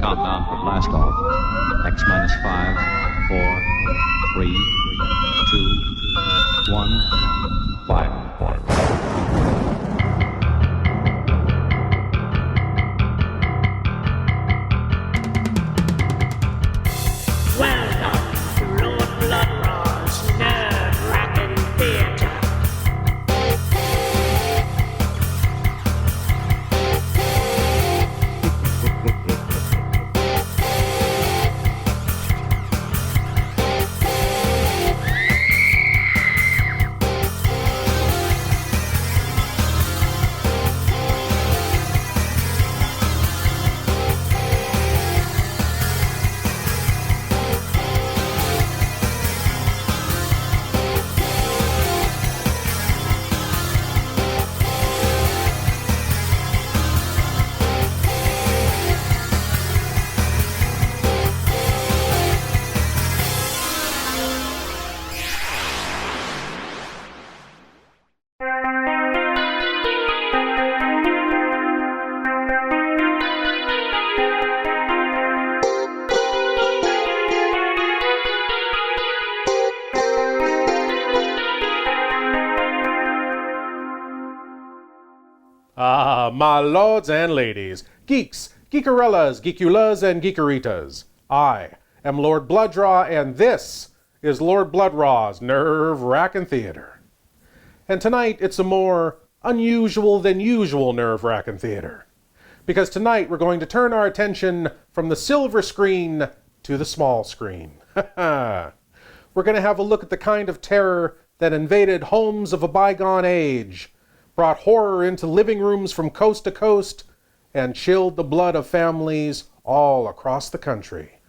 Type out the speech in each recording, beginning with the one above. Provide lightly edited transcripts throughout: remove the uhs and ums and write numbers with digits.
countdown for blast off. X minus 5, 4, 3, 2, 1, fire. Welcome to Lord Blood-Rah's nerve-wracking theater. My lords and ladies, geeks, geekarellas, geekulas, and geekeritas. I am Lord Blood-Rah, and this is Lord Blood-Rah's Nerve-Wrackin' Theater. And tonight, it's a more unusual than usual Nerve-Wrackin' Theater. Because tonight, we're going to turn our attention from the silver screen to the small screen. We're going to have a look at the kind of terror that invaded homes of a bygone age, brought horror into living rooms from coast to coast, and chilled the blood of families all across the country.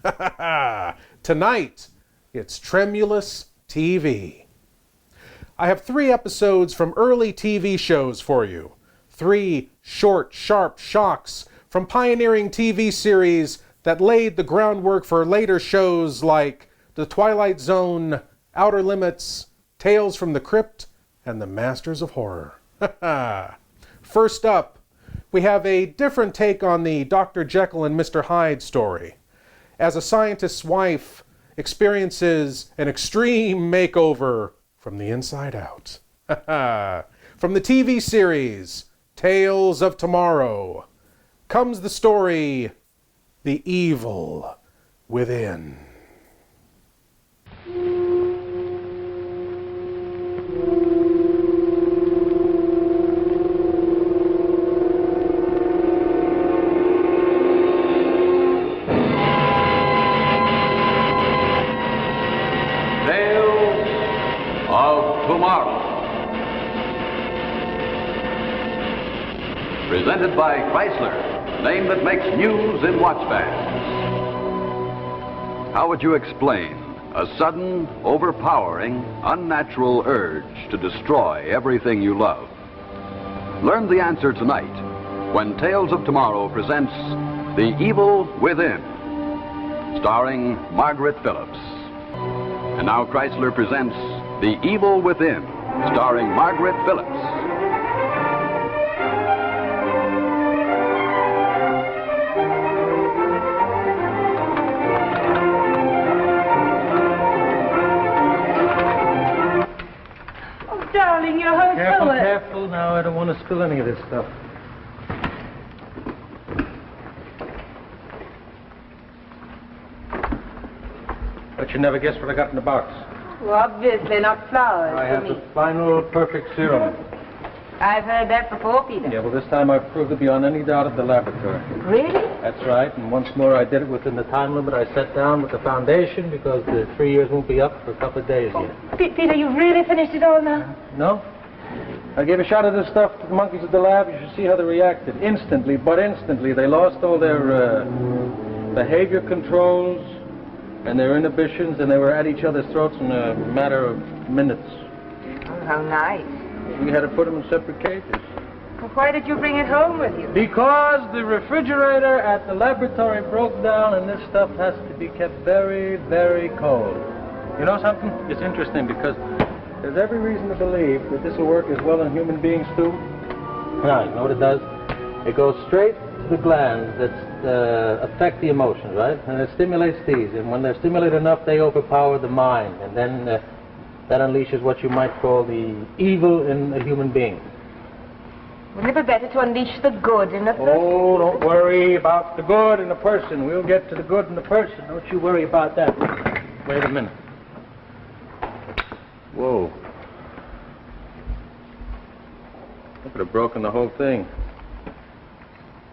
Tonight, it's Tremulous TV. I have 3 episodes from early TV shows for you. 3 short, sharp shocks from pioneering TV series that laid the groundwork for later shows like The Twilight Zone, Outer Limits, Tales from the Crypt, and The Masters of Horror. First up, we have a different take on the Dr. Jekyll and Mr. Hyde story, as a scientist's wife experiences an extreme makeover from the inside out. From the TV series Tales of Tomorrow comes the story The Evil Within. Presented by Chrysler, name that makes news in watch bands. How would you explain a sudden, overpowering, unnatural urge to destroy everything you love? Learn the answer tonight when Tales of Tomorrow presents The Evil Within, starring Margaret Phillips. And now Chrysler presents The Evil Within, starring Margaret Phillips. Darling, you're hurt. Careful now. I don't want to spill any of this stuff. But you never guess what I got in the box. Well, obviously not flowers I have for me. the final perfect serum. I've heard that before, Peter. Yeah, well, this time I proved it beyond any doubt at the laboratory. Really? That's right, and once more I did it within the time limit I set down with the foundation because the 3 years won't be up for a couple of days yet. Peter, you've really finished it all now? No? I gave a shot of this stuff to the monkeys at the lab. You should see how they reacted. Instantly, but instantly, they lost all their behavior controls and their inhibitions, and they were at each other's throats in a matter of minutes. Oh, how nice. We had to put them in separate cages. Well, why did you bring it home with you? Because the refrigerator at the laboratory broke down, and this stuff has to be kept very, very cold. You know something? It's interesting because there's every reason to believe that this will work as well in human beings, too. Now, you know what it does? It goes straight to the glands that affect the emotions, right? And it stimulates these. And when they're stimulated enough, they overpower the mind. And then that unleashes what you might call the evil in a human being. Wouldn't it be better to unleash the good in a person? Oh, don't worry about the good in the person. We'll get to the good in the person. Don't you worry about that. Wait a minute. Whoa. I could have broken the whole thing.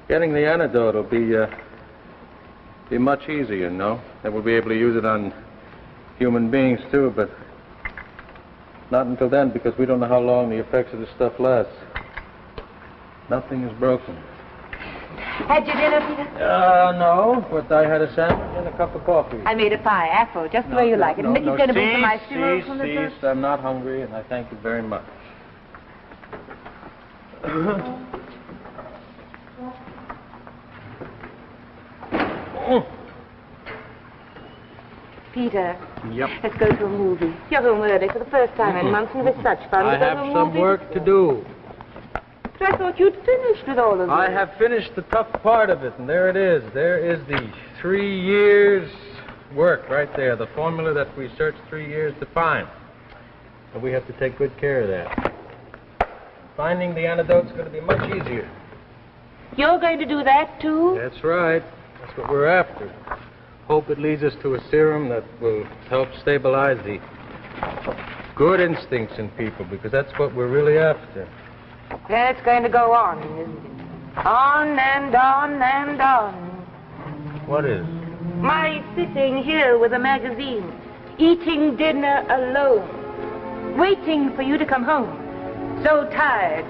Getting the antidote will be much easier, you know. And we'll be able to use it on human beings, too, but not until then, because we don't know how long the effects of this stuff last. Nothing is broken. Had you dinner, Peter? No, but I had a sandwich and a cup of coffee. I made a pie, apple, just the way you like it. And Mickey's going to bring some ice cream from the cease. I'm not hungry, and I thank you very much. Peter, Yep. let's go to a movie. You're home early for the first time in months, and it's such fun I to go have to a some movie. work to do. But I thought you'd finished with all of it. I have finished the tough part of it, and there it is. There is the 3 years' work right there, the formula that we searched 3 years to find. And we have to take good care of that. Finding the antidote's going to be much easier. You're going to do that, too? That's right. That's what we're after. Hope it leads us to a serum that will help stabilize the good instincts in people, because that's what we're really after. Then it's going to go on, isn't it? On and on and on. What is? My sitting here with a magazine, eating dinner alone, waiting for you to come home. So tired,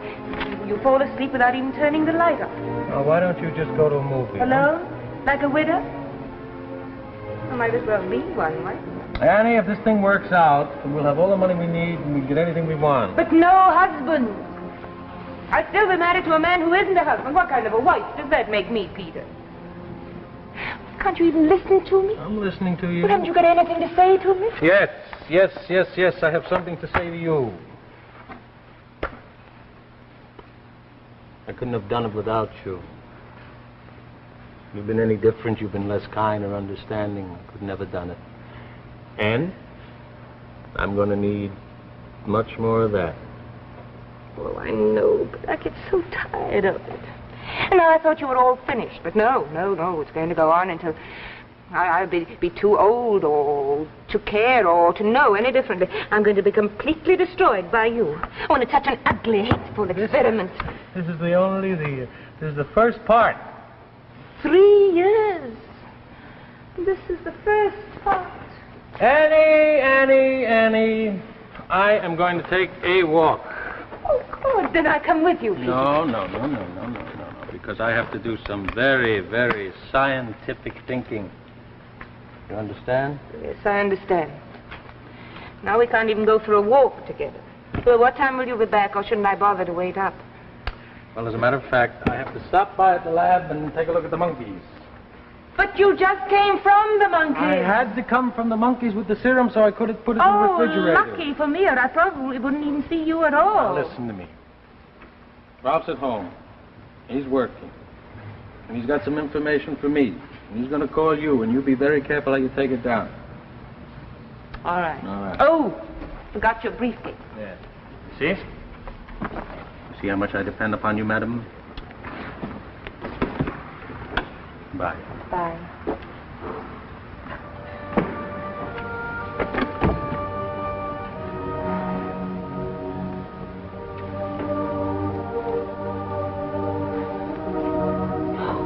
you fall asleep without even turning the light on. Oh, why don't you just go to a movie? Alone? Like a widow? I might as well be one, right? Annie, if this thing works out, then we'll have all the money we need and we can get anything we want. But no husband. I'd still be married to a man who isn't a husband. What kind of a wife does that make me, Peter? Can't you even listen to me? I'm listening to you. But haven't you got anything to say to me? Yes. I have something to say to you. I couldn't have done it without you. If you've been any different, you've been less kind or understanding, I could never done it. And I'm going to need much more of that. Oh, I know, but I get so tired of it. And now I thought you were all finished, but no. It's going to go on until I'll be too old or to care or to know any differently. I'm going to be completely destroyed by you. Oh, and it's such an ugly, hateful experiment. This is the first part. 3 years. This is the first part. Annie, I am going to take a walk. Oh, good. Then I come with you, Peter. No, because I have to do some very, very scientific thinking. You understand? Yes, I understand. Now we can't even go for a walk together. Well, what time will you be back, or shouldn't I bother to wait up? Well, as a matter of fact, I have to stop by at the lab and take a look at the monkeys. But you just came from the monkeys. I had to come from the monkeys with the serum so I could put it in the refrigerator. Oh, lucky for me, or I probably wouldn't even see you at all. Now, listen to me. Ralph's at home. He's working. And he's got some information for me. And he's going to call you, and you be very careful how you take it down. All right. All right. Oh, forgot your briefcase. Yeah. You see? See how much I depend upon you, madam? Bye. Bye.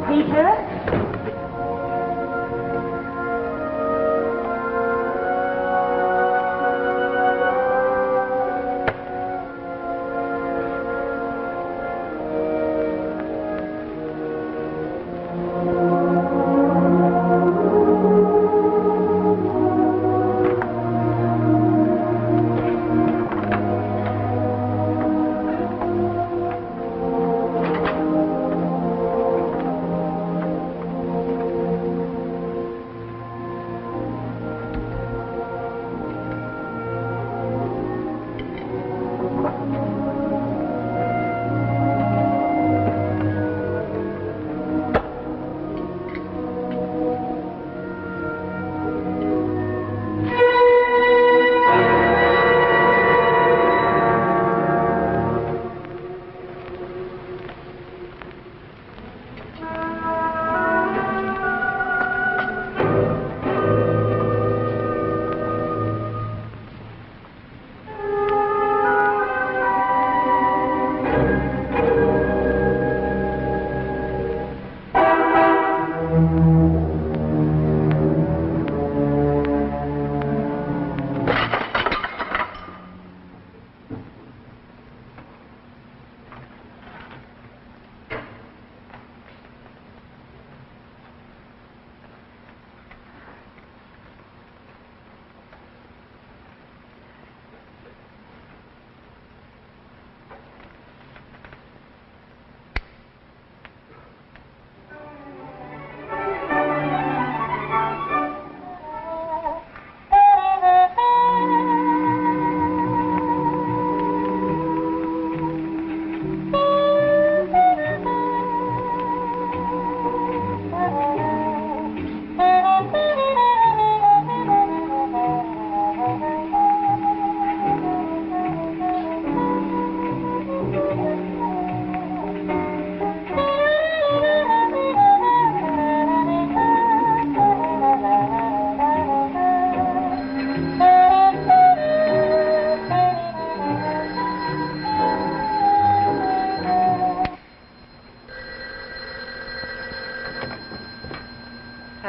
Peter?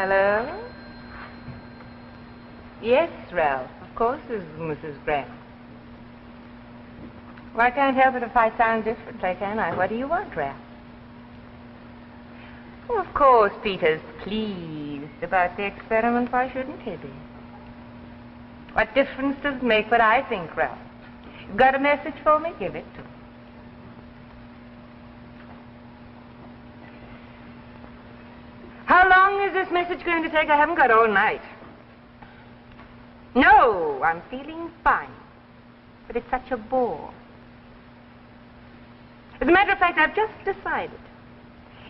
Hello? Yes, Ralph. Of course, this is Mrs. Grant. Well, I can't help it if I sound differently, can I? What do you want, Ralph? Oh, of course, Peter's pleased about the experiment. Why shouldn't he be? What difference does it make what I think, Ralph? You've got a message for me? Give it to me. How long is this message going to take? I haven't got all night. No, I'm feeling fine. But it's such a bore. As a matter of fact, I've just decided.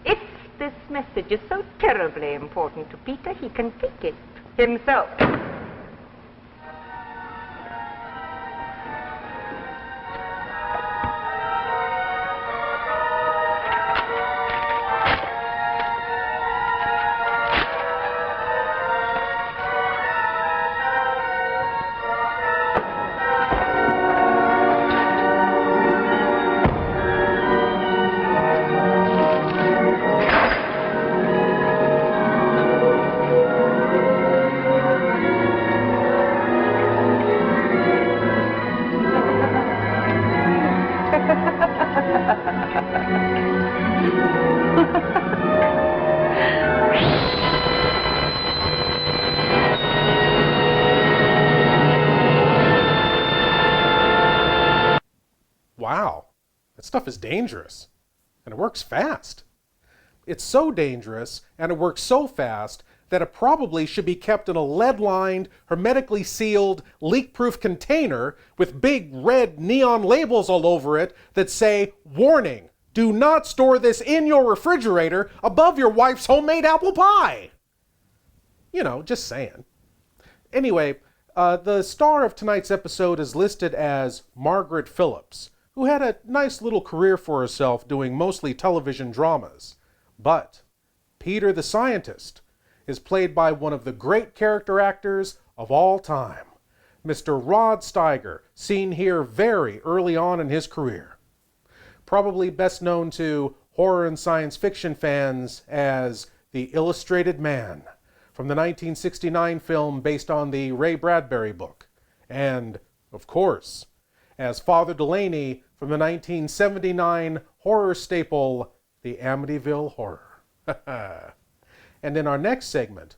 If this message is so terribly important to Peter, he can take it himself. Wow, that stuff is dangerous, and it works fast. It's so dangerous, and it works so fast, that it probably should be kept in a lead-lined, hermetically sealed, leak-proof container with big red neon labels all over it that say, "Warning, do not store this in your refrigerator above your wife's homemade apple pie." You know, just saying. Anyway, the star of tonight's episode is listed as Margaret Phillips, who had a nice little career for herself doing mostly television dramas. But Peter the Scientist is played by one of the great character actors of all time, Mr. Rod Steiger, seen here very early on in his career. Probably best known to horror and science fiction fans as the Illustrated Man from the 1969 film based on the Ray Bradbury book, and, of course, as Father Delaney from the 1979 horror staple, The Amityville Horror. And in our next segment,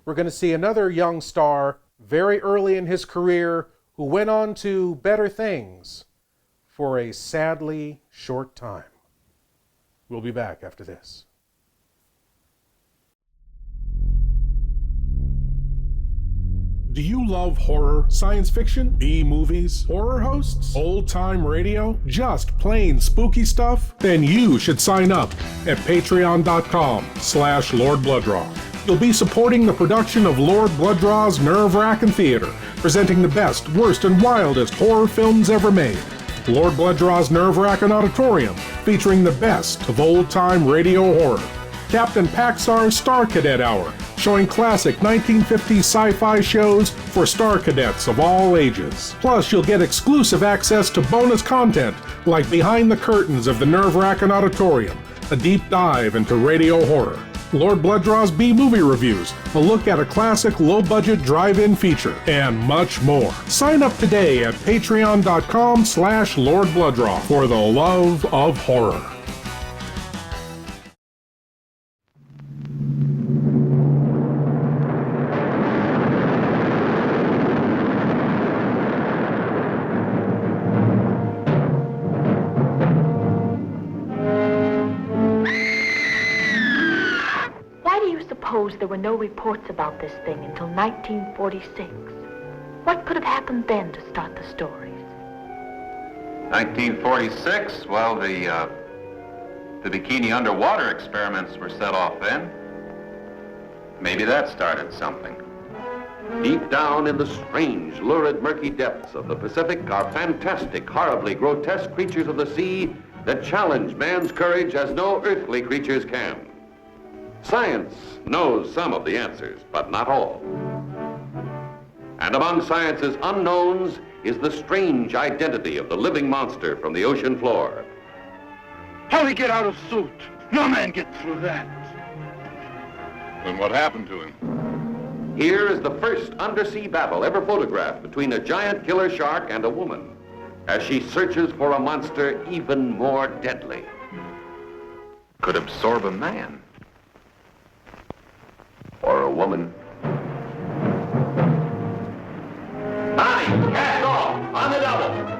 we're going to see another young star very early in his career who went on to better things for a sadly short time. We'll be back after this. Do you love horror, science fiction, B-movies, horror hosts, old-time radio, just plain spooky stuff? Then you should sign up at patreon.com/Lord Blood-Rah. You'll be supporting the production of Lord Blood-Rah's Wrackin Theater, presenting the best, worst, and wildest horror films ever made. Lord Blood-Rah's Wrackin Auditorium, featuring the best of old-time radio horror. Captain Paxar's Star Cadet Hour, showing classic 1950s sci-fi shows for Star Cadets of all ages. Plus, you'll get exclusive access to bonus content like Behind the Curtains of the Wrackin Auditorium, a deep dive into radio horror, Lord Blood-Rah's B-movie reviews, a look at a classic low-budget drive-in feature, and much more. Sign up today at patreon.com/Lord Blood-Rah for the love of horror. There were no reports about this thing until 1946. What could have happened then to start the stories? 1946? Well, the bikini underwater experiments were set off then. Maybe that started something. Deep down in the strange, lurid, murky depths of the Pacific are fantastic, horribly grotesque creatures of the sea that challenge man's courage as no earthly creatures can. Science knows some of the answers, but not all. And among science's unknowns is the strange identity of the living monster from the ocean floor. How'd he get out of suit? No man gets through that. And what happened to him? Here is the first undersea battle ever photographed between a giant killer shark and a woman, as she searches for a monster even more deadly. Could absorb a man. Or a woman. Bonnie, cast off on the double.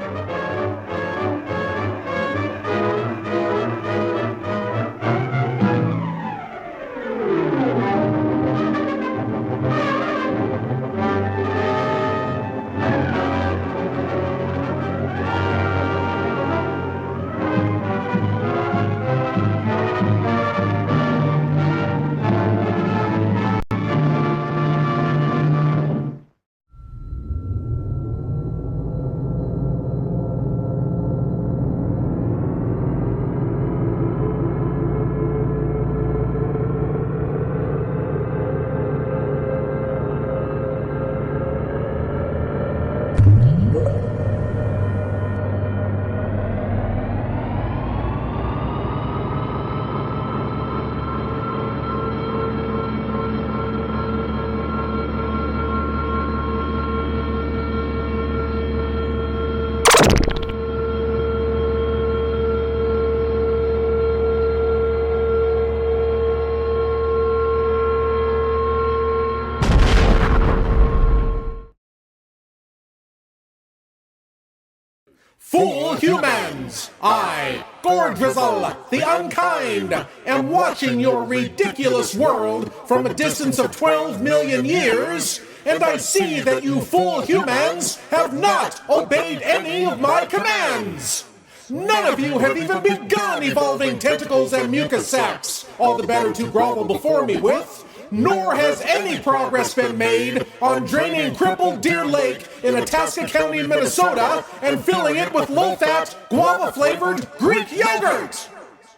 Fool humans! I, Gordrizzle, the Unkind, am watching your ridiculous world from a distance of 12 million years, and I see that you fool humans have not obeyed any of my commands! None of you have even begun evolving tentacles and mucus sacs, all the better to grovel before me with, nor has any progress been made on draining crippled Deer Lake in Itasca County, Minnesota, and filling it with low-fat, guava-flavored Greek yogurt!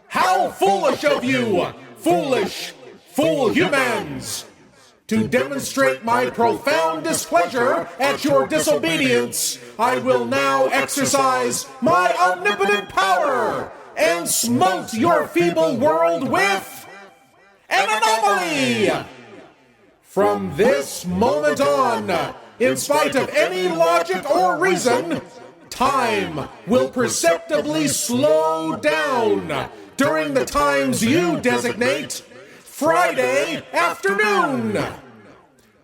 How foolish of you, foolish, fool humans! To demonstrate my profound displeasure at your disobedience, I will now exercise my omnipotent power and smote your feeble world with an anomaly! From this moment on, in spite of any logic or reason, time will perceptibly slow down during the times you designate Friday afternoon.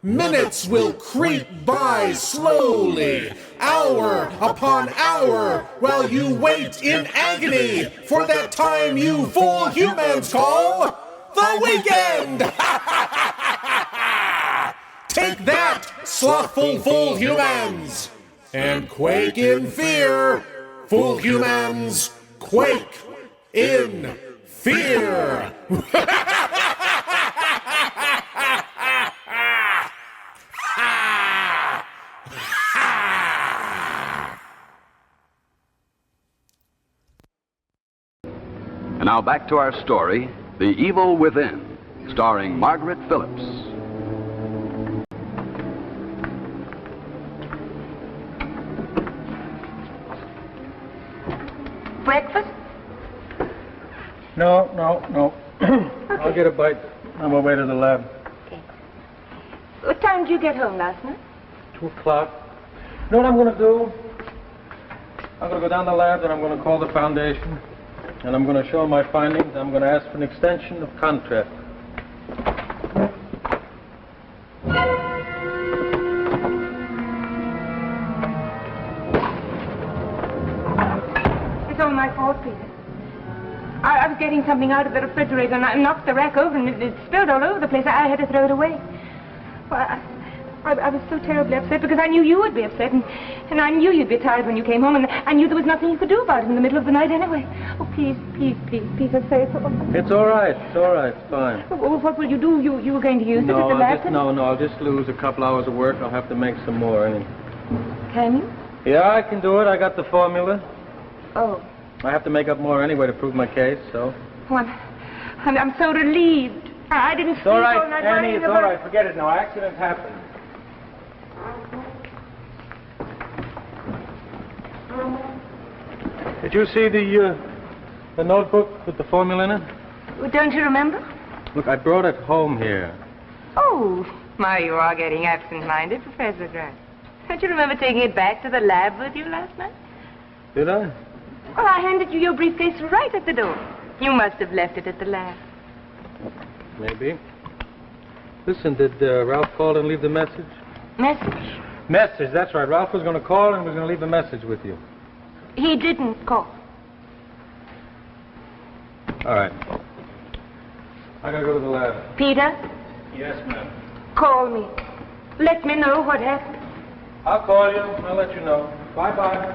Minutes will creep by slowly, hour upon hour, while you wait in agony for that time you fool humans call the weekend! Take that, slothful fool humans! And quake in fear, fool humans! Quake in fear! And now back to our story, The Evil Within, starring Margaret Phillips. Breakfast? No. I'll get a bite on my way to the lab. Okay. What time did you get home last night? 2 o'clock. You know what I'm going to do? I'm going to go down to the lab and I'm going to call the foundation. And I'm going to show them my findings. I'm going to ask for an extension of contract. It's all my fault, Peter. I was getting something out of the refrigerator and I knocked the rack over and it spilled all over the place. I had to throw it away. Well, I was so terribly upset because I knew you would be upset and I knew you'd be tired when you came home and I knew there was nothing you could do about it in the middle of the night anyway. Oh, please, Peter, say it's all right. It's all right. It's fine. Well, what will you do? You were going to use it at the lab? I'll just lose a couple hours of work. I'll have to make some more. Can you? Yeah, I can do it. I got the formula. Oh. I have to make up more anyway to prove my case, so. Oh, I'm so relieved. I didn't sleep all right, all night. Annie, it's all right. Forget it now. Accidents happen. Did you see the notebook with the formula in it? Well, don't you remember? Look, I brought it home here. Oh, my, you are getting absent-minded, Professor Grant. Don't you remember taking it back to the lab with you last night? Did I? Well, I handed you your briefcase right at the door. You must have left it at the lab. Maybe. Listen, did Ralph call and leave the message? Message? Message, that's right. Ralph was going to call and was going to leave a message with you. He didn't call. All right. I gotta go to the lab. Peter, Yes, ma'am. call me. Let me know what happened. I'll call you. I'll let you know. Bye-bye.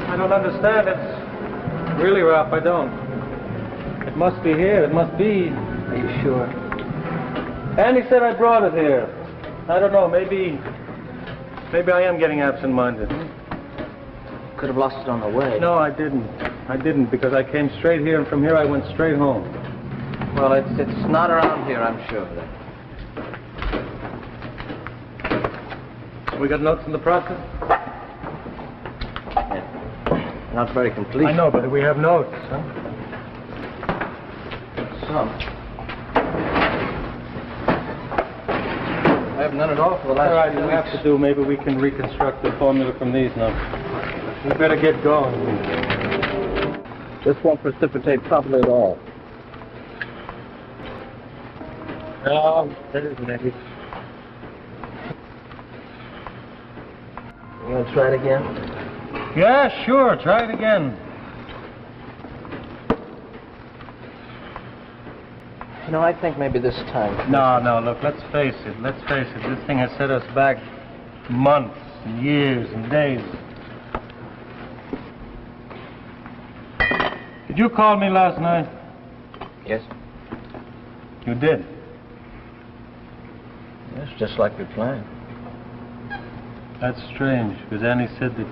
I don't understand. It's really, Ralph, I don't. It must be here. It must be. Are you sure? Andy said I brought it here. I don't know. Maybe I am getting absent-minded. Could have lost it on the way. No, I didn't. I didn't, because I came straight here, and from here I went straight home. Well, it's not around here, I'm sure of that. We got notes in the process? Yeah. Not very complete. I know, but we have notes, huh? Some. I have none at all for the last All right, few we'll weeks. have to do. Maybe we can reconstruct the formula from these now. We better get going. This won't precipitate properly at all. No, that isn't it. You want to try it again? Yeah, sure. Try it again. You know, I think maybe this time. No, look, let's face it. This thing has set us back months and years and days. Did you call me last night? Yes? You did? It's just like we planned. That's strange, because Annie said that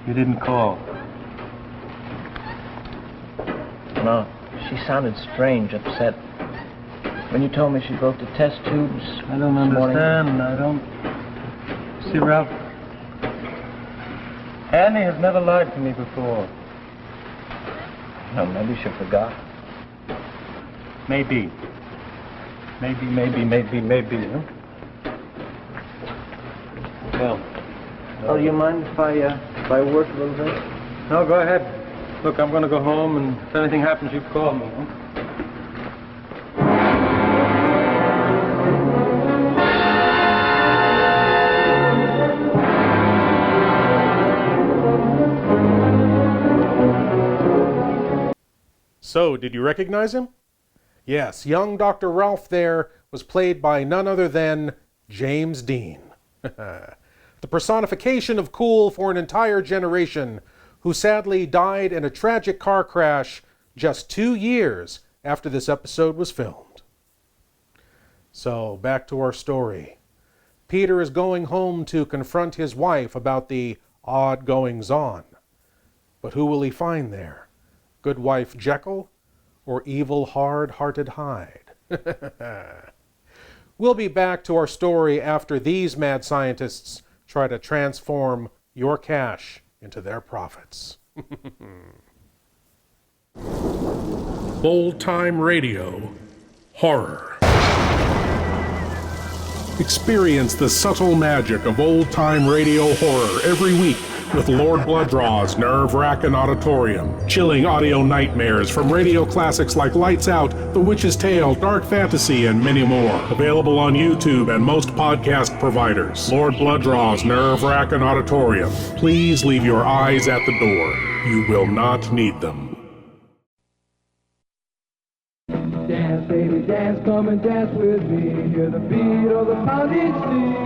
you didn't call. No, she sounded strange, upset. When you told me she broke the test tubes. I don't understand. I don't. See, Ralph, Annie has never lied to me before. No, maybe she forgot. Maybe. Maybe, huh? Well. Oh, do you mind if I work a little bit? No, go ahead. Look, I'm going to go home, and if anything happens, you call me, huh? So, did you recognize him? Yes, young Dr. Ralph there was played by none other than James Dean. The personification of cool for an entire generation, who sadly died in a tragic car crash just 2 years after this episode was filmed. So, back to our story. Peter is going home to confront his wife about the odd goings-on. But who will he find there? Good wife Jekyll, or evil hard-hearted Hyde? We'll be back to our story after these mad scientists try to transform your cash into their profits. Old-time radio horror. Experience the subtle magic of old-time radio horror every week with Lord Blood-Rah's nerve-wracking auditorium, chilling audio nightmares from radio classics like Lights Out, The Witch's Tale, Dark Fantasy, and many more. Available on YouTube and most podcast providers. Lord Blood-Rah's nerve-wracking auditorium. Please leave your eyes at the door. You will not need them. Dance, baby, dance, come and dance with me. Hear the beat of the pounding sea.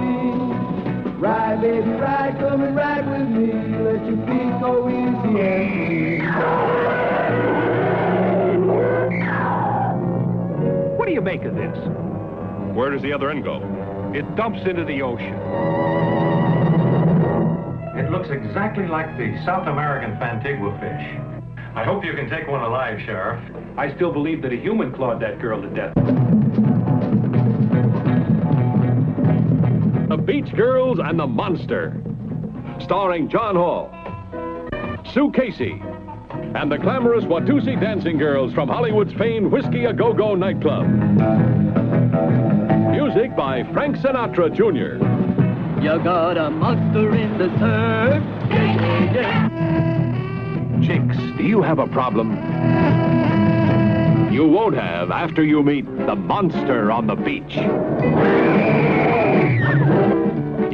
Ride, baby, ride, come and ride with me. Let your feet go easy. What do you make of this? Where does the other end go? It dumps into the ocean. It looks exactly like the South American Fantigua fish. I hope you can take one alive, Sheriff. I still believe that a human clawed that girl to death. A Beach Girls and the Monster. Starring John Hall, Sue Casey, and the glamorous Watusi dancing girls from Hollywood's famed Whiskey A Go-Go nightclub. Music by Frank Sinatra Jr. You got a monster in the surf. Chicks, do you have a problem? You won't have after you meet the monster on the beach.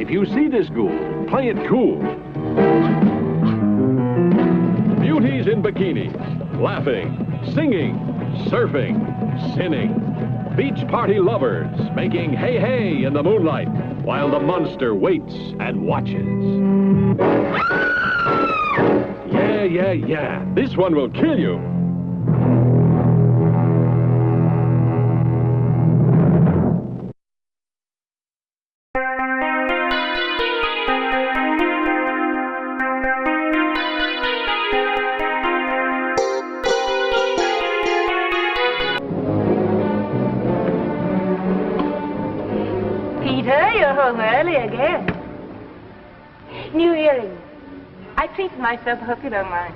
If you see this ghoul, play it cool. Beauties in bikinis, laughing, singing, surfing, sinning. Beach party lovers making hey hey in the moonlight while the monster waits and watches. Yeah. This one will kill you. Peter, you're home early again. New earrings. I treated myself, hope you don't mind.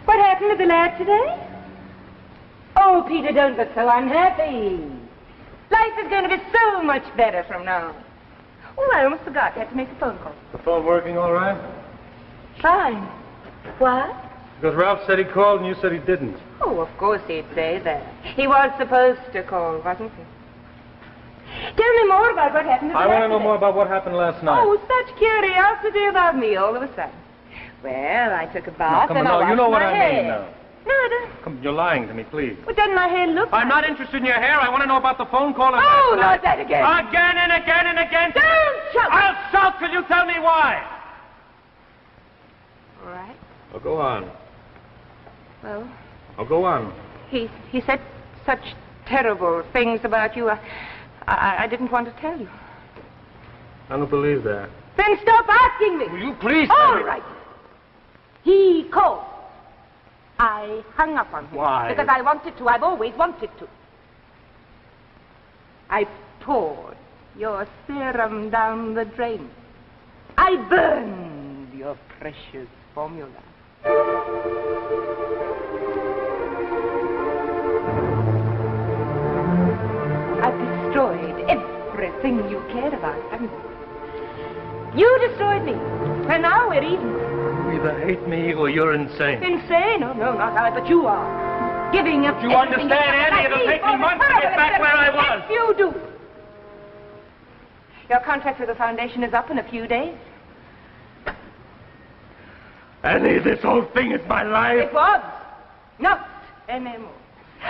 What happened to the lad today? Oh, Peter, don't look so unhappy. Life is going to be so much better from now on. Oh, I almost forgot. I had to make a phone call. The phone working all right? Fine. What? Because Ralph said he called and you said he didn't. Oh, of course he'd say that. He was supposed to call, wasn't he? Tell me more about what happened to the I want to know more about what happened last night. Oh, such curiosity about me all of a sudden. Well, I took a bath Come on, and I washed you know what my I hair. mean now. No, I don't. Come, you're lying to me, please. What doesn't my hair look I'm like? not interested in your hair. I want to know about the phone call. Oh, not that again. Again and again and again. Don't shout. I'll shout till you tell me why. All right. Well, go on. Well, Oh, go on. he said such terrible things about you. I didn't want to tell you. I don't believe that. Then stop asking me. Will you please? All right. He called. I hung up on him. Why? Because I wanted to. I've always wanted to. I poured your serum down the drain. I burned your precious formula. I've destroyed everything you cared about, haven't you? You destroyed me. And now we're even. You either hate me or you're insane. Insane? Oh, no, not I, but you are. Giving up. Do you understand, Annie? It'll take me months to get back where I was. Yes, you do. Your contract with the foundation is up in a few days. Annie, this whole thing is my life. It was. Not anymore.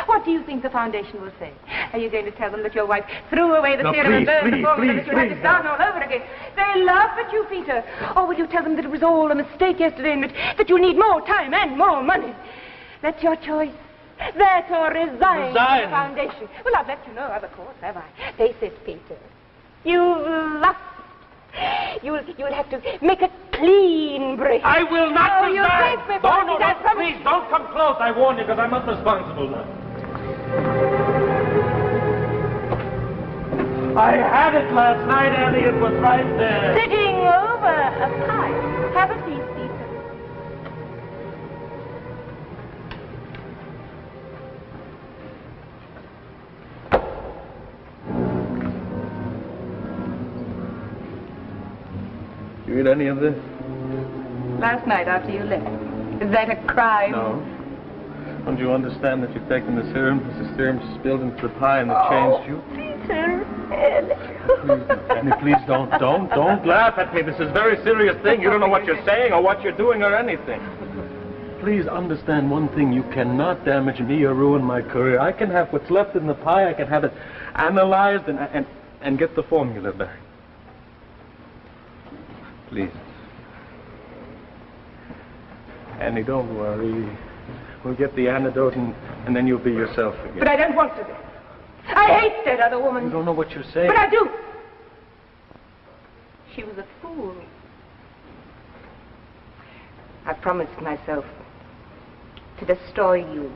What do you think the foundation will say? Are you going to tell them that your wife threw away the serum and burned the formula, that you had to start all over again? They laugh at you, Peter. Or will you tell them that it was all a mistake yesterday and that you need more time and more money? That's your choice. That or resign from the foundation. Well, I've left you no other course, have I? Face it, Peter. You've lost. You'll have to make a clean break. I will not resign. You take me for No, please, don't come close. I warn you, because I'm not responsible now. I had it last night, Annie. It was right there. Sitting over a pie. Have a seat, Peter. You eat any of this? Last night after you left. Is that a crime? No. Don't you understand that you've taken the serum? The serum spilled into the pie and it changed you? Peter. Annie, please don't laugh at me. This is a very serious thing. You don't know what you're saying or what you're doing or anything. Please understand one thing. You cannot damage me or ruin my career. I can have what's left in the pie. I can have it analyzed and get the formula back. Please. Annie, don't worry. We'll get the antidote and then you'll be yourself again. But I don't want to be. I hate that other woman. You don't know what you're saying. But I do. She was a fool. I promised myself to destroy you.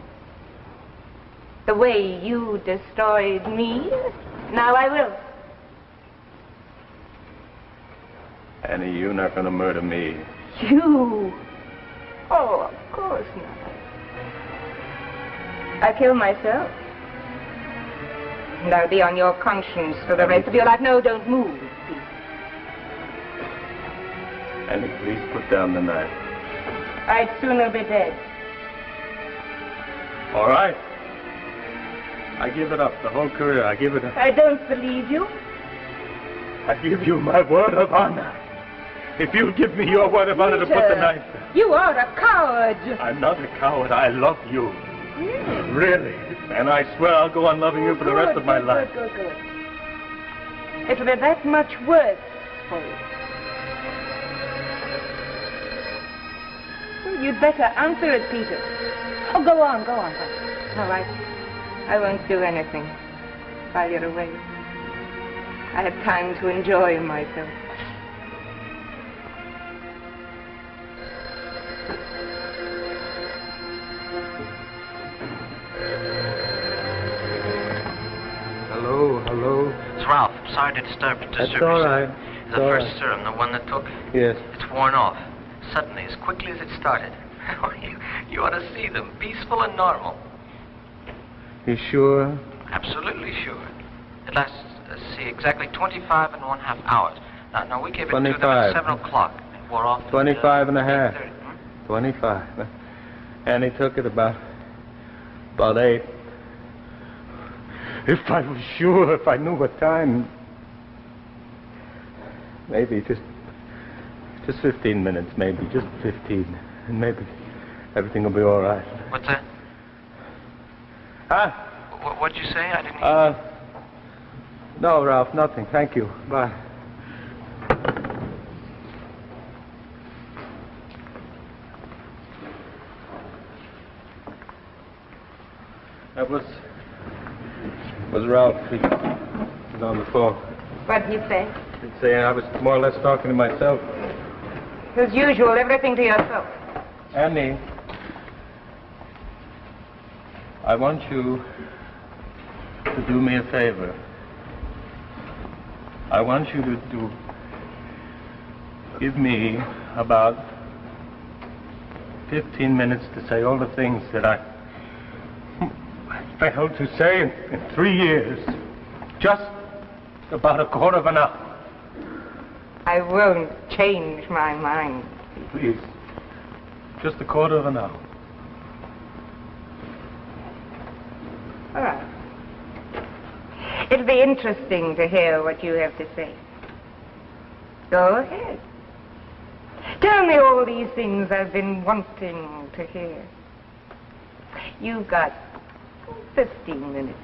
The way you destroyed me. Now I will. Annie, you're not gonna murder me. You? Oh, of course not. I killed myself. And I'll be on your conscience for the rest of your life. No, don't move, Pete. Annie, please put down the knife. I'd sooner be dead. All right. I give it up. The whole career, I give it up. I don't believe you. I give you my word of honor. If you'll give me your word of honor to put the knife down. You are a coward. I'm not a coward. I love you. Really. And I swear I'll go on loving you for the rest of my life. Good. It'll be that much worse for you. Well, you'd better answer it, Peter. Oh, go on. No, I won't do anything while you're away. I have time to enjoy myself. Hello. It's Ralph. Sorry to disturb the That's all right. The first serum, the one that took? Yes. It's worn off. Suddenly, as quickly as it started. You ought to see them. Peaceful and normal. You sure? Absolutely sure. It lasts, exactly 25 and 1/2 hours. Now we gave it to them at 7 o'clock. It wore off at 25 and a half. 8:30. 25. And he took it about 8. If I was sure, if I knew what time, maybe just 15 minutes, maybe, just 15. And maybe everything will be all right. What's that? Huh? What'd you say? I didn't hear. No, Ralph, nothing. Thank you. Bye. That was Ralph. He was on the phone. What'd he say? He'd say I was more or less talking to myself. As usual, everything to yourself. Annie, I want you to do me a favor. I want you to give me about 15 minutes to say all the things that I failed to say in 3 years. Just about a quarter of an hour. I won't change my mind. Please. Just a quarter of an hour. All right. It'll be interesting to hear what you have to say. Go ahead. Tell me all these things I've been wanting to hear. You've got 15 minutes.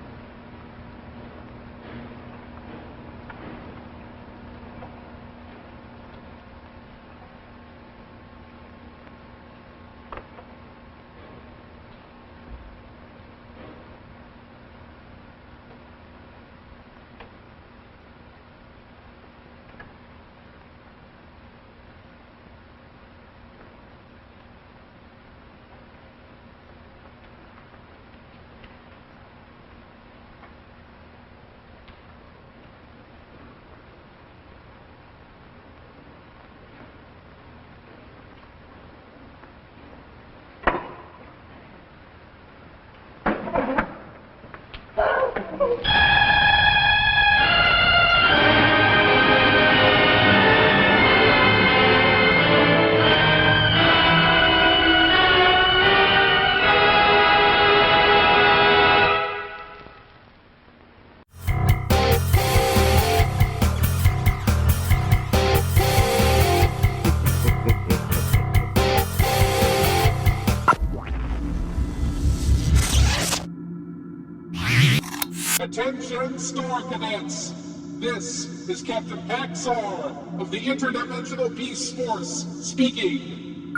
Attention, Star Cadets! This is Captain Paxar of the Interdimensional Peace Force speaking.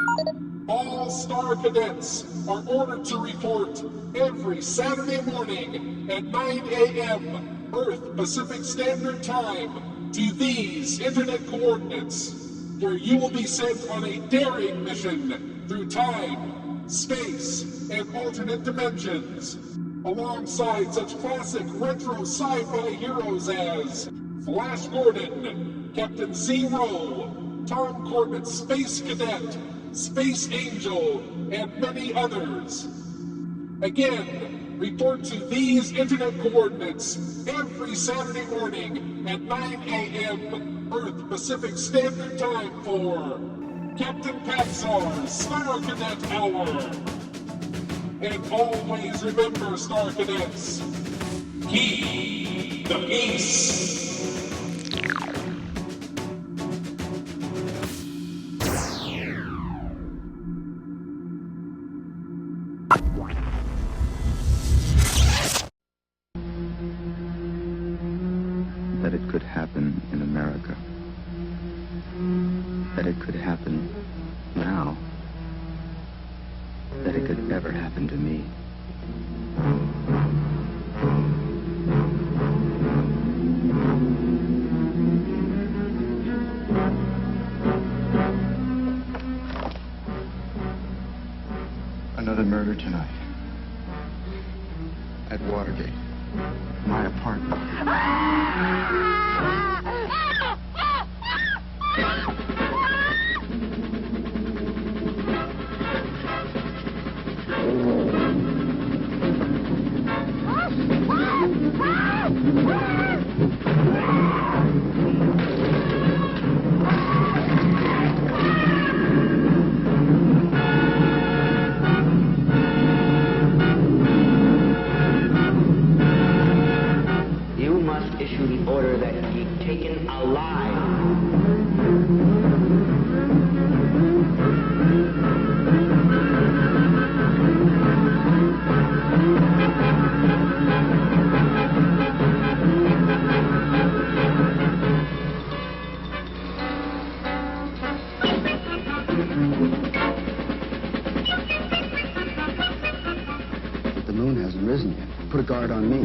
All Star Cadets are ordered to report every Saturday morning at 9 a.m. Earth Pacific Standard Time to these internet coordinates, where you will be sent on a daring mission through time, space, and alternate dimensions, alongside such classic retro sci-fi heroes as Flash Gordon, Captain Zero, Tom Corbett, Space Cadet, Space Angel, and many others. Again, report to these internet coordinates every Saturday morning at 9 a.m. Earth Pacific Standard Time for Captain Paxar's Star Cadet Hour. And always remember, Star Cadets, keep the peace. That it could happen in America. That it could happen now. That it could ever happen to me. Another murder tonight. At Watergate. My apartment. You must issue the order that he be taken alive. The moon hasn't risen yet. Put a guard on me.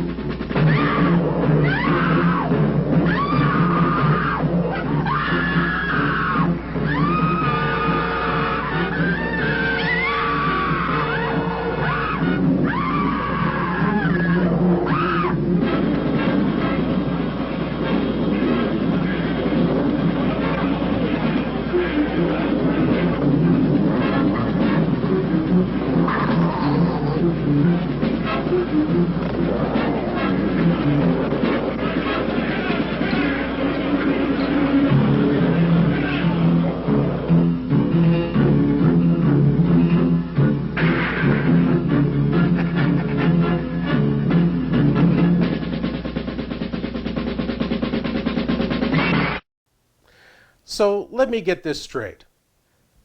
So let me get this straight.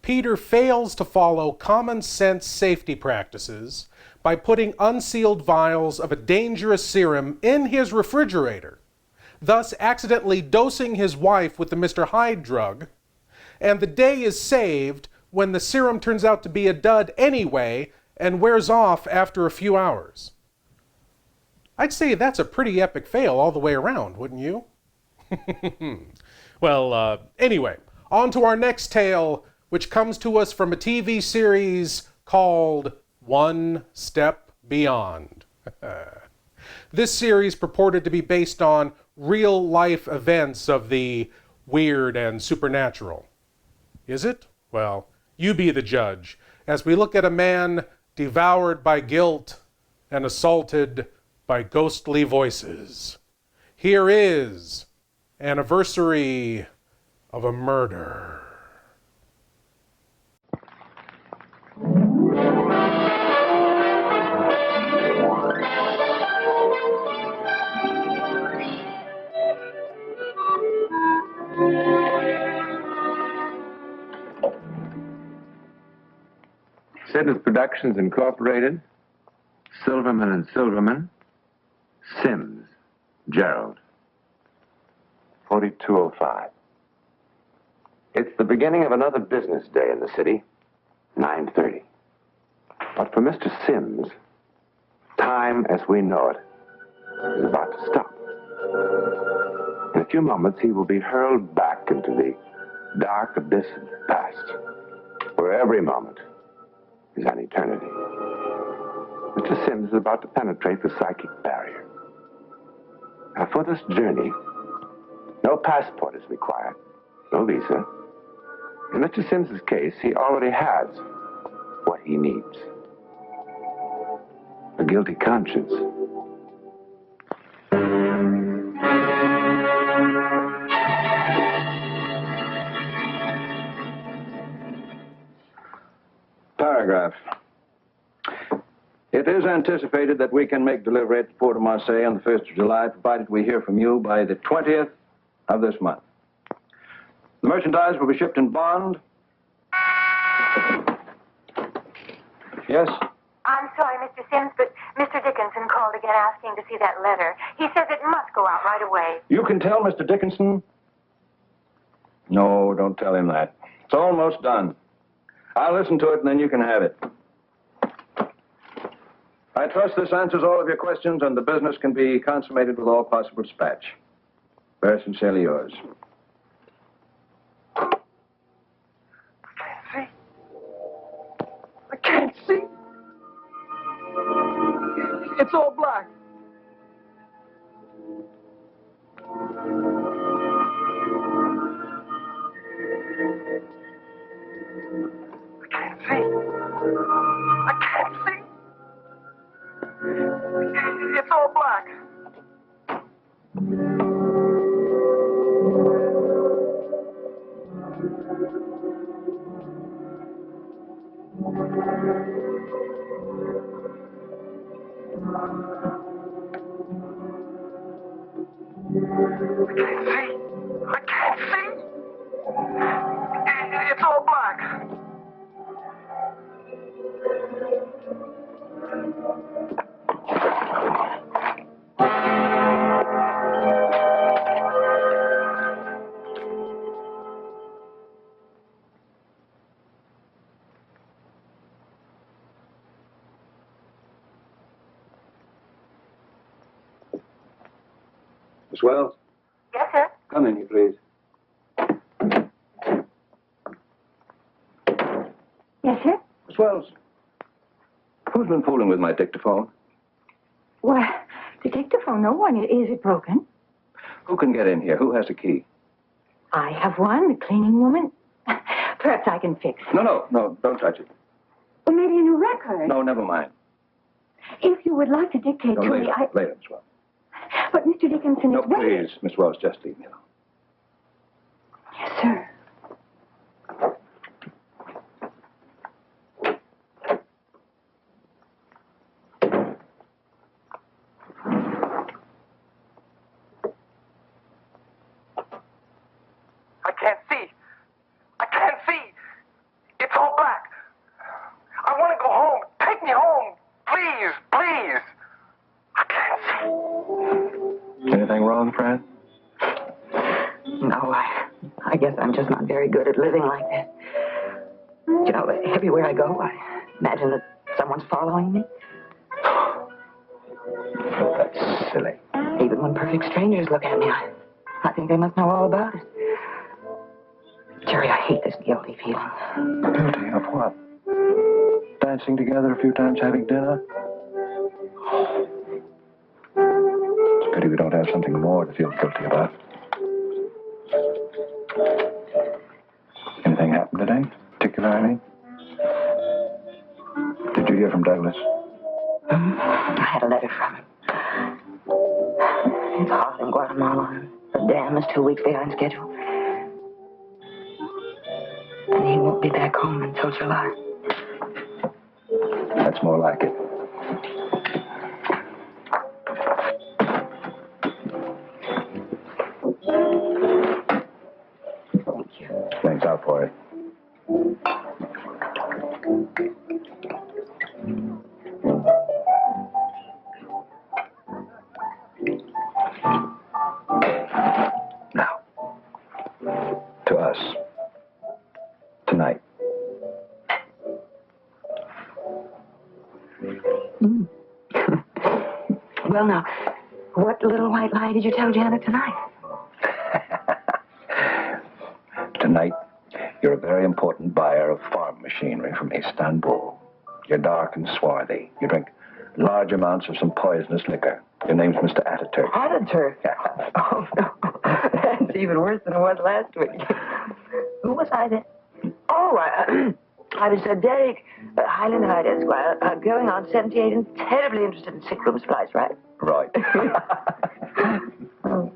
Peter fails to follow common sense safety practices by putting unsealed vials of a dangerous serum in his refrigerator, thus accidentally dosing his wife with the Mr. Hyde drug, and the day is saved when the serum turns out to be a dud anyway and wears off after a few hours. I'd say that's a pretty epic fail all the way around, wouldn't you? Well, anyway, on to our next tale, which comes to us from a TV series called One Step Beyond. This series purported to be based on real-life events of the weird and supernatural. Is it? Well, you be the judge, as we look at a man devoured by guilt and assaulted by ghostly voices. Here is Anniversary of a Murder. Sidney Productions Incorporated, Silverman and Silverman, Sims, Gerald. 4205. It's the beginning of another business day in the city, 9:30. But for Mr. Sims, time as we know it is about to stop. In a few moments, he will be hurled back into the dark abyss of the past, where every moment is an eternity. Mr. Sims is about to penetrate the psychic barrier. Now, for this journey, no passport is required, no visa, In Mr. Sims's case, he already has what he needs. A guilty conscience. Paragraph. It is anticipated that we can make delivery at the Port of Marseille on the 1st of July, provided we hear from you by the 20th of this month. The merchandise will be shipped in bond. Yes? I'm sorry, Mr. Sims, but Mr. Dickinson called again asking to see that letter. He says it must go out right away. You can tell Mr. Dickinson? No, don't tell him that. It's almost done. I'll listen to it, and then you can have it. I trust this answers all of your questions, and the business can be consummated with all possible dispatch. Very sincerely yours. I can't see. It's all black. I can't see. It's all black. I can't see. It's all black. Miss Wells? Yes, sir? Come in here, please. Yes, sir? Miss Wells, who's been fooling with my dictaphone? Well, the dictaphone, no one. Is it broken? Who can get in here? Who has a key? I have one, the cleaning woman. Perhaps I can fix it. No, don't touch it. Or maybe a new record. No, never mind. If you would like to dictate No, to later, me, later, Miss Wells. But Mr. Dickinson No, is waiting. please, Miss Wells, just leave me alone. Yes, sir. I can't see. I can't see. It's all black. I want to go home. Take me home. Please, please. I can't see. Anything wrong, Fran? No, I guess I'm just not very good at living like this. You know, everywhere I go, I imagine that someone's following me. That's silly. Even when perfect strangers look at me, I think they must know all about it. Jerry, I hate this guilty feeling. Guilty of what? Dancing together a few times, having dinner? It's a pity we don't have something more to feel guilty about. Anything happened today, particularly? Did you hear from Douglas? I had a letter from him. It's hot in Guatemala. The dam is 2 weeks behind schedule. And he won't be back home until July. That's more like it. Things out for it. Now, to us, tonight. Well, now, what little white lie did you tell Janet tonight? Tonight, you're a very important buyer of farm machinery from Istanbul. You're dark and swarthy. You drink large amounts of some poisonous liquor. Your name's Mr. Ataturk. Ataturk? Oh, no. That's even worse than it was last week. Who was I then? Oh, I was Derek Highland Hyde, Esquire, going on 78 and terribly interested in sick room supplies, right? Right. Oh.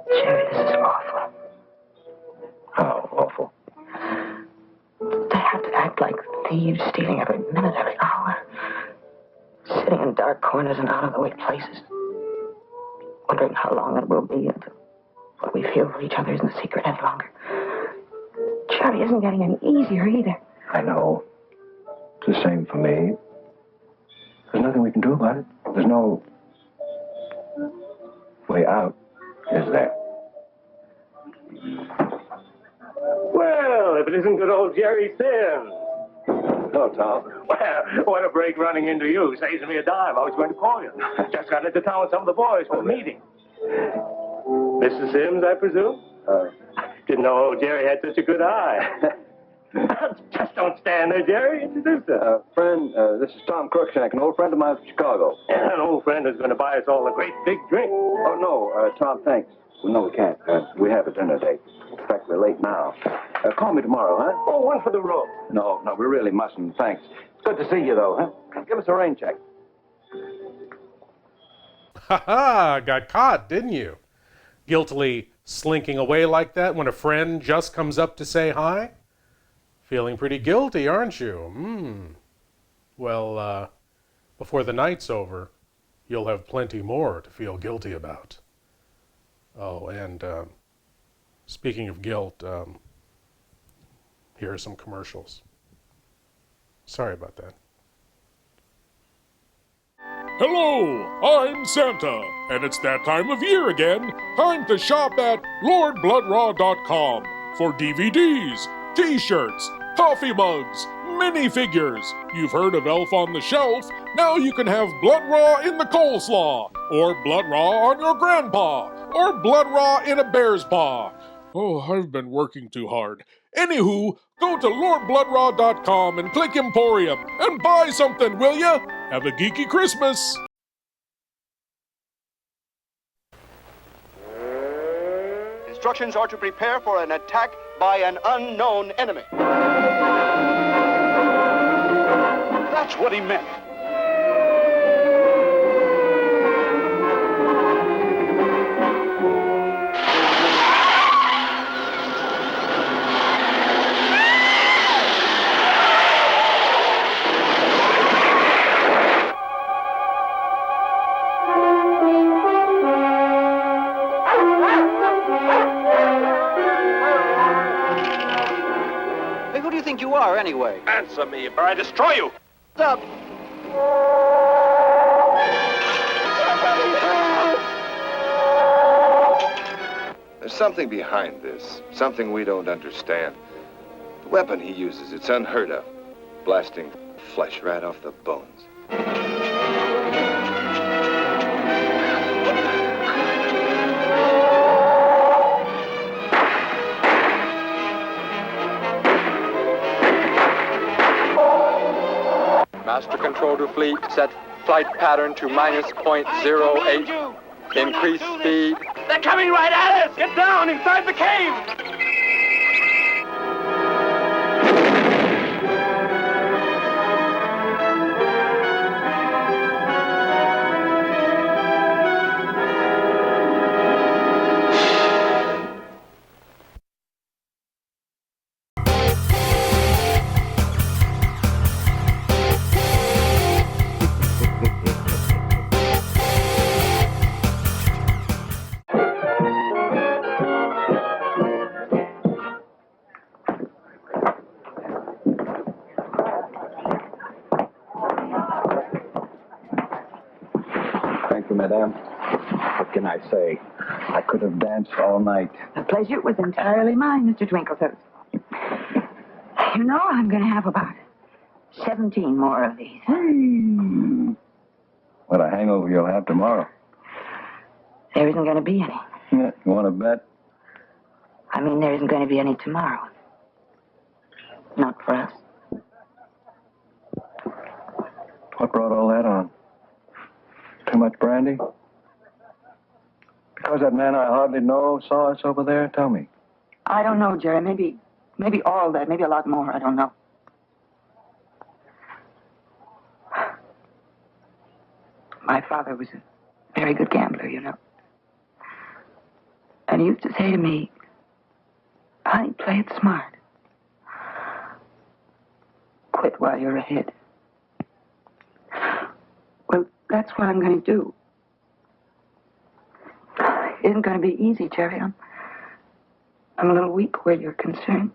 Jerry, this is awful. How awful? They have to act like thieves, stealing every minute, every hour. Sitting in dark corners and out-of-the-way places. Wondering how long it will be until what we feel for each other isn't a secret any longer. Jerry isn't getting any easier either. I know. It's the same for me. There's nothing we can do about it. There's no way out, is there? Well, if it isn't good old Jerry Sims. Hello, Tom. Well, what a break running into you. Saves me a dime. I was going to call you. Just got into town with some of the boys for a meeting. Mr. Sims, I presume? Didn't know old Jerry had such a good eye. Just don't stand there, Jerry. Introduce her. Friend, this is Tom Cruikshank, an old friend of mine from Chicago. Yeah, an old friend who's going to buy us all a great big drink. Oh, no, Tom, thanks. Well, no, we can't. We have a dinner date. In fact, we're late now. Call me tomorrow, huh? Oh, one for the road. No, we really mustn't. Thanks. It's good to see you, though, huh? Give us a rain check. Ha ha! Got caught, didn't you? Guiltily slinking away like that when a friend just comes up to say hi? Feeling pretty guilty, aren't you? Well, before the night's over, you'll have plenty more to feel guilty about. Oh, and speaking of guilt, here are some commercials. Sorry about that. Hello, I'm Santa, and it's that time of year again. Time to shop at LordBlood-Rah.com for DVDs, T-shirts, coffee mugs, minifigures. You've heard of Elf on the Shelf. Now you can have Blood-Rah in the coleslaw, or Blood-Rah on your grandpa, or Blood-Rah in a bear's paw. Oh, I've been working too hard. Anywho, go to LordBlood-Rah.com and click Emporium and buy something, will ya? Have a geeky Christmas! Instructions are to prepare for an attack by an unknown enemy. That's what he meant. You are, anyway. Answer me, or I destroy you. Stop. There's something behind this, something we don't understand. The weapon he uses, it's unheard of. Blasting flesh right off the bones. Master control to fleet, set flight pattern to -.08. Increase speed. They're coming right at us! Get down inside the cave! Madame, what can I say? I could have danced all night. The pleasure was entirely mine, Mr. Twinklefoot. You know, I'm going to have about 17 more of these. What a hangover you'll have tomorrow. There isn't going to be any. Yeah, you want to bet? I mean, there isn't going to be any tomorrow. Not for us. What brought all that on? Too much brandy? Because that man I hardly know saw us over there? Tell me. I don't know, Jerry. Maybe all that. Maybe a lot more. I don't know. My father was a very good gambler, you know. And he used to say to me, honey, play it smart. Quit while you're ahead. Well, that's what I'm going to do. It isn't going to be easy, Jerry. I'm a little weak where you're concerned.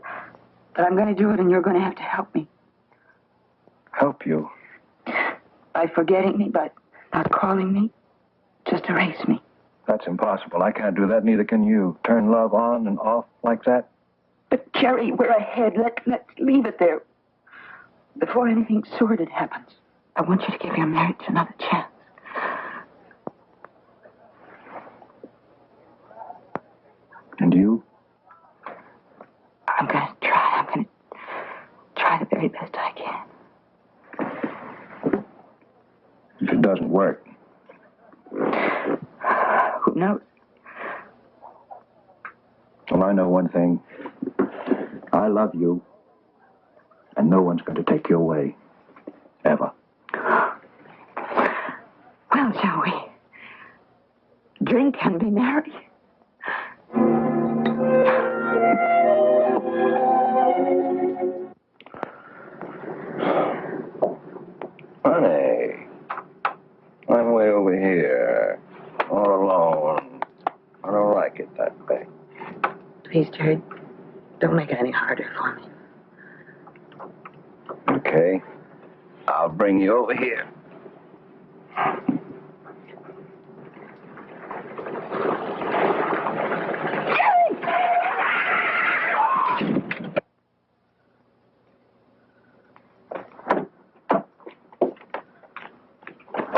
But I'm going to do it, and you're going to have to help me. Help you? By forgetting me, by not calling me. Just erase me. That's impossible. I can't do that. Neither can you. Turn love on and off like that. But, Jerry, we're ahead. Let's leave it there. Before anything sordid happens, I want you to give your marriage another chance. And you? I'm going to try. I'm going to try the very best I can. If it doesn't work. Who knows? Well, I know one thing. I love you. And no one's going to take you away. Ever. Well, shall we drink and be merry? Honey, I'm way over here, all alone. I don't like it that way. Please, Jerry, don't make it any harder for me. Okay, I'll bring you over here.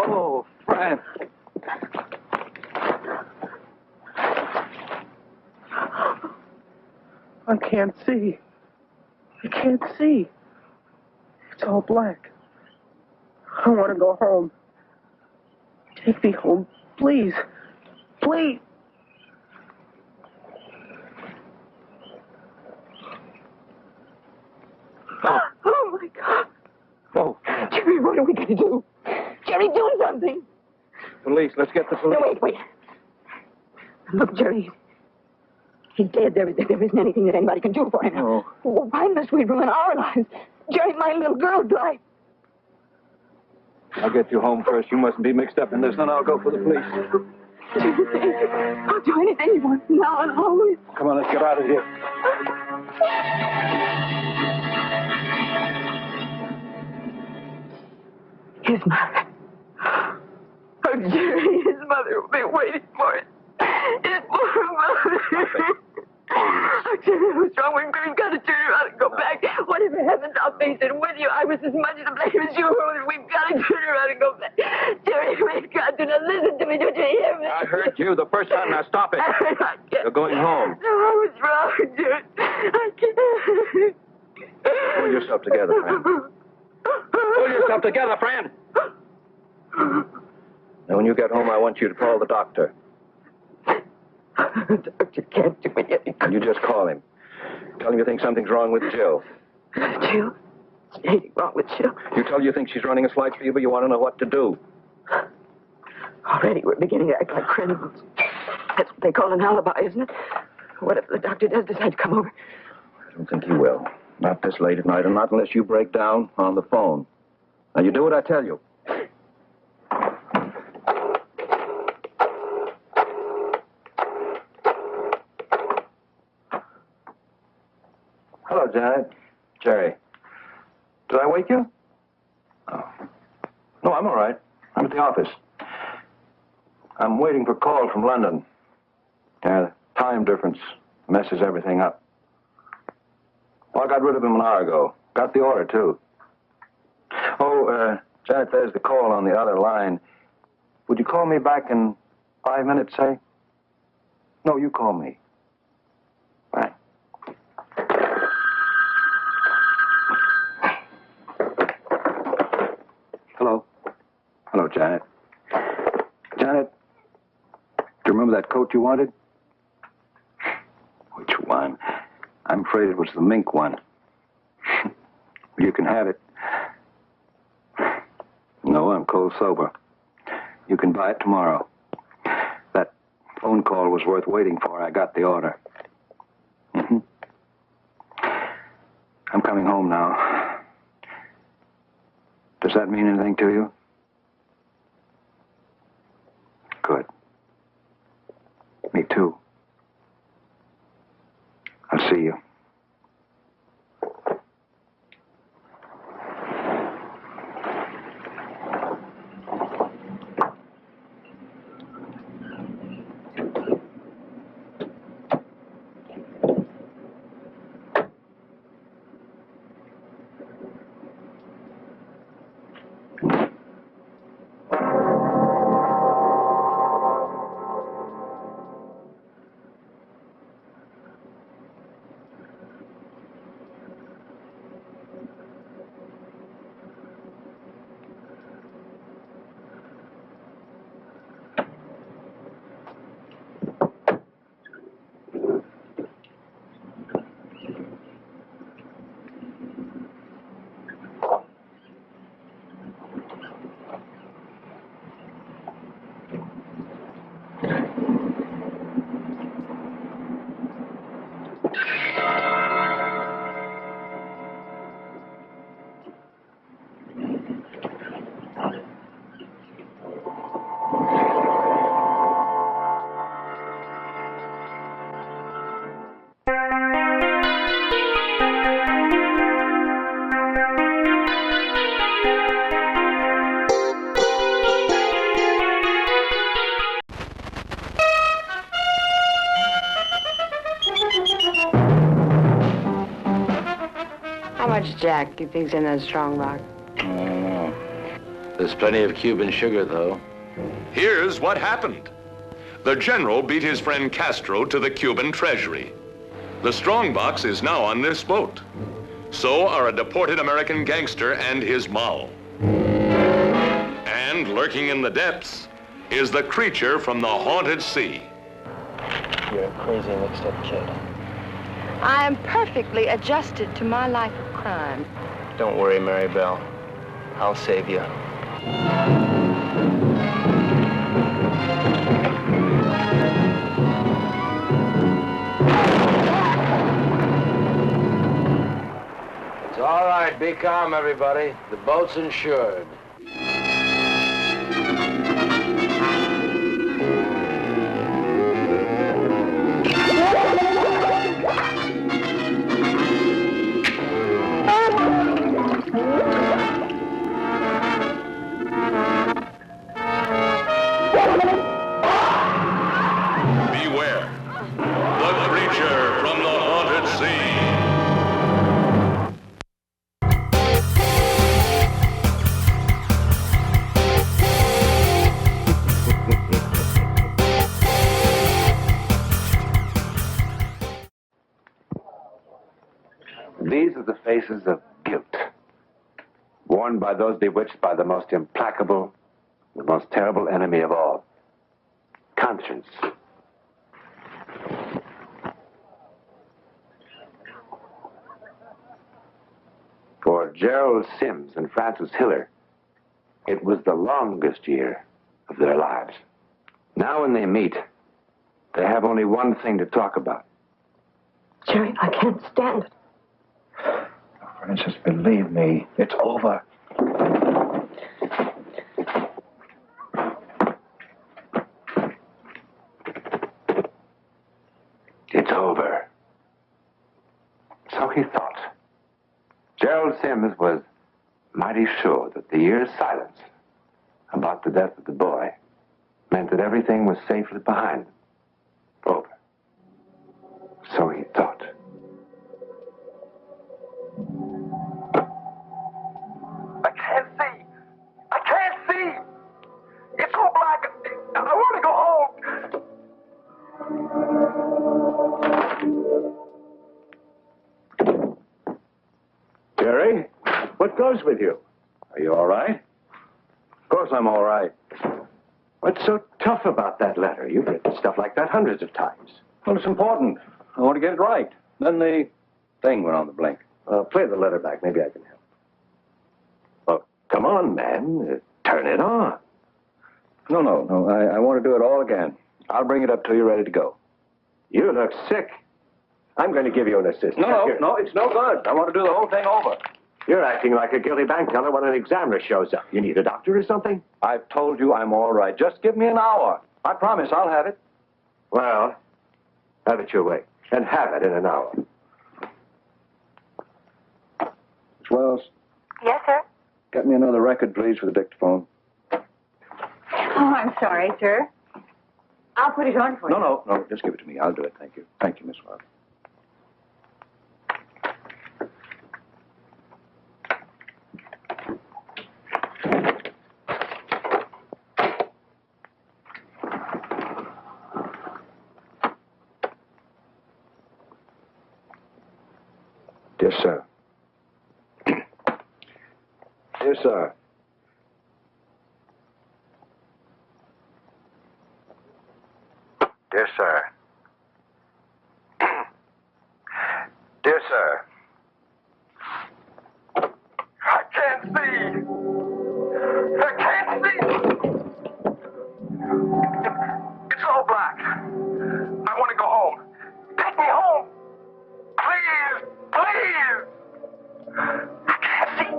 Oh, Fran. I can't see. I can't see. It's all black. I want to go home. Take me home, please. Please. Oh, my God. Oh. Jerry, what are we going to do? Jerry, do something. Police, let's get the police. No, wait. Look, Jerry, he's dead. There isn't anything that anybody can do for him. No. Well, why must we ruin our lives? Jerry, my little girl's life. I'll get you home first. You mustn't be mixed up in this, then I'll go for the police. I'll do anything you want now and always. Come on, let's get out of here. His mother. Oh, Jerry, his mother will be waiting for it. His poor mother. Oh, Jerry, what's wrong? We've got to turn around and go back. Whatever happens, I'll face it with you. I was as much to blame as you were. We've got to turn around and go back. Jerry, please, God, do not listen to me. Don't you hear me? I heard you the first time. Now stop it. You're going home. No, I was wrong, Jerry. I can't. Pull yourself together, friend. Pull yourself together, friend. Now, when you get home, I want you to call the doctor. The doctor can't do anything. And you just call him. Tell him you think something's wrong with Jill. Jill? There's anything wrong with Jill. You tell you think she's running a slight fever, you want to know what to do. Already we're beginning to act like criminals. That's what they call an alibi, isn't it? What if the doctor does decide to come over? I don't think he will. Not this late at night, and not unless you break down on the phone. Now, you do what I tell you. Hello, Janet. Jerry. Did I wake you? Oh. No, I'm all right. I'm at the office. I'm waiting for a call from London. Yeah, the time difference messes everything up. Well, I got rid of him an hour ago. Got the order, too. Oh, Janet, there's the call on the other line. Would you call me back in 5 minutes, say? No, you call me. Right. Hello. Hello, Janet. Janet, do you remember that coat you wanted? I'm afraid it was the mink one. You can have it. No, I'm cold sober. You can buy it tomorrow. That phone call was worth waiting for. I got the order. Mm-hmm. I'm coming home now. Does that mean anything to you? Good. Me too. I'll see you. How much Jack you think's in that strong rock? There's plenty of Cuban sugar, though. Here's what happened. The general beat his friend Castro to the Cuban treasury. The strongbox is now on this boat. So are a deported American gangster and his moll. And lurking in the depths is the creature from the haunted sea. You're a crazy mixed-up kid. I am perfectly adjusted to my life of crime. Don't worry, Mary Bell. I'll save you. It's all right. Be calm, everybody. The boat's insured. Beware. The creature from the haunted sea. These are the faces of guilt, worn by those bewitched by the most implacable, the most terrible enemy of all, conscience. For Gerald Sims and Francis Hiller, it was the longest year of their lives. Now when they meet, they have only one thing to talk about. Jerry, I can't stand it. Francis, believe me, it's over. It's over. So he thought. Gerald Sims was mighty sure that the year's silence about the death of the boy meant that everything was safely behind him. Over. So he thought. I can't see. I can't see. It's so black. I want to go home. Jerry, what goes with you? Are you all right? Of course I'm all right. What's so tough about that letter? You've written stuff like that hundreds of times. Well, it's important. I want to get it right. Then the Thing went on the blink. Play the letter back. Maybe I can help. Well, come on, man. Turn it on. No. I want to do it all again. I'll bring it up till you're ready to go. You look sick. I'm going to give you an assist. No, it's no good. I want to do the whole thing over. You're acting like a guilty bank teller when an examiner shows up. You need a doctor or something? I've told you I'm all right. Just give me an hour. I promise I'll have it. Well, have it your way. And have it in an hour. Miss Wells? Yes, sir? Get me another record, please, for the dictaphone. Oh, I'm sorry, sir. I'll put it on for you. No. Just give it to me. I'll do it. Thank you. Thank you, Miss Wells. Dear sir. Dear sir. Dear sir. Dear sir. I can't see. I can't see. It's all black. I want to go home. Take me home. Please, please. I can't see.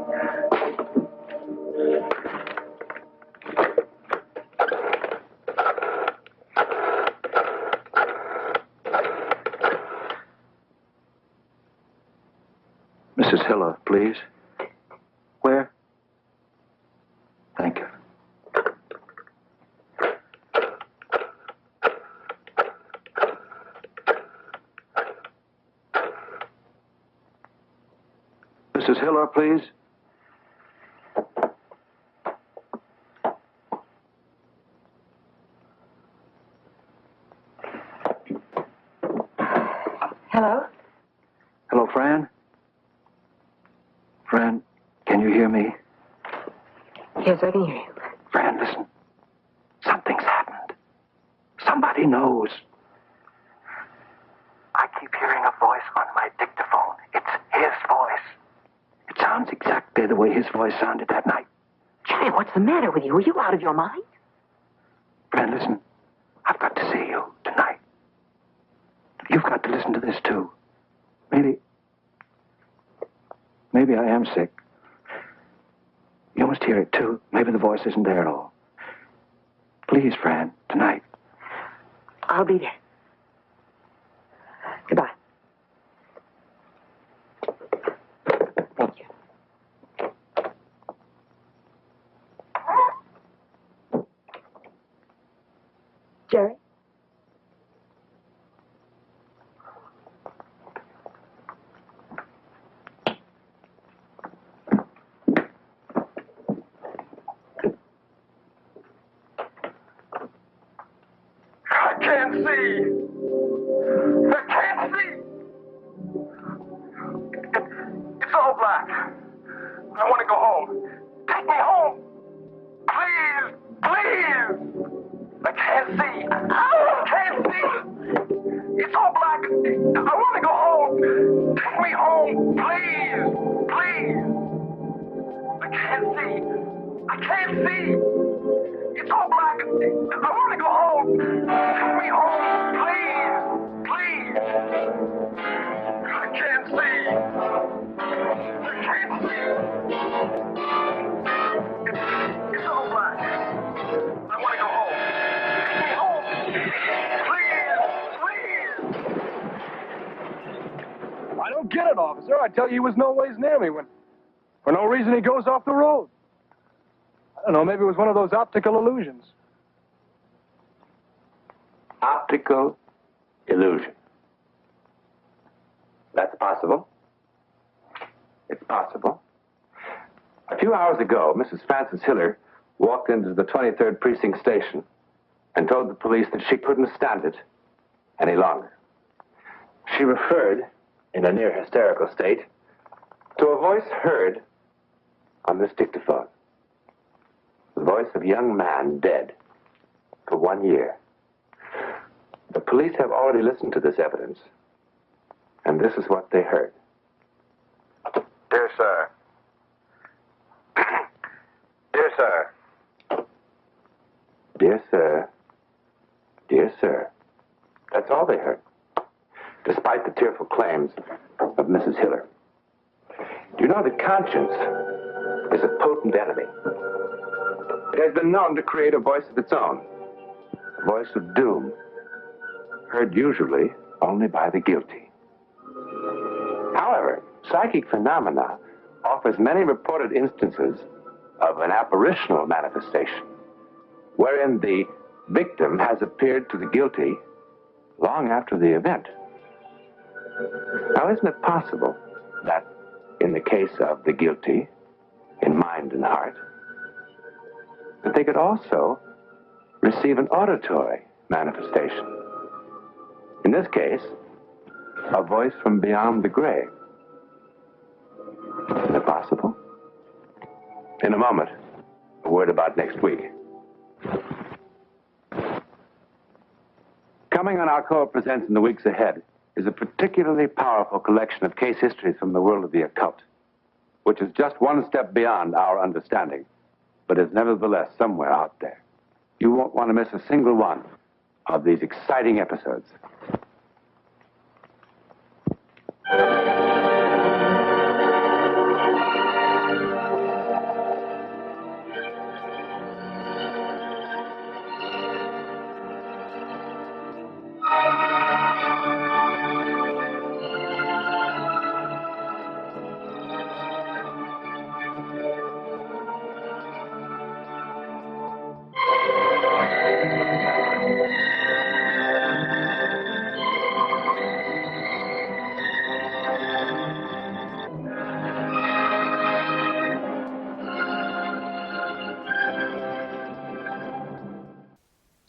Mrs. Hiller, please. Where? Thank you. Mrs. Hiller, please. Hello? Hello, Fran? Fran, can you hear me? Yes, I can hear you. Fran, listen. Something's happened. Somebody knows. I keep hearing a voice on my dictaphone. It's his voice. It sounds exactly the way his voice sounded that night. Jerry, what's the matter with you? Are you out of your mind? Fran, listen. I've got to see you tonight. You've got to listen to this, too. Maybe I am sick. You must hear it, too. Maybe the voice isn't there at all. Please, Fran, tonight. I'll be there. Goodbye. Thank you. Jerry? I can't see. I can't see. It's all black. I want to go home. Take me home. Please, please. I can't see. I can't see. It's all black. I want to go home. Take me home. Please, please. I can't see. I can't see. It's all black. I want to go home. Take me home. Please, please. I can't see. I can't see. It's all black. I want to go home. Take me home. Please, please. I don't get it, officer. I tell you, he was no ways near me when, for no reason, he goes off the road. I don't know, maybe it was one of those optical illusions. Optical illusion. That's possible. It's possible. A few hours ago, Mrs. Frances Hiller walked into the 23rd Precinct station and told the police that she couldn't stand it any longer. She referred, in a near hysterical state, to a voice heard on this dictaphone. The voice of a young man dead for 1 year. The police have already listened to this evidence, and this is what they heard. Dear sir. Dear sir. Dear sir. Dear sir. That's all they heard, despite the tearful claims of Mrs. Hiller. Do you know that conscience is a potent enemy? It has been known to create a voice of its own, a voice of doom, heard usually only by the guilty. However, psychic phenomena offers many reported instances of an apparitional manifestation, wherein the victim has appeared to the guilty long after the event. Now, isn't it possible that in the case of the guilty, in mind and heart, that they could also receive an auditory manifestation? In this case, a voice from beyond the grave. Is it possible? In a moment, a word about next week. Coming on our Co-Presents in the weeks ahead is a particularly powerful collection of case histories from the world of the occult, which is just one step beyond our understanding, but is nevertheless somewhere out there. You won't want to miss a single one of these exciting episodes.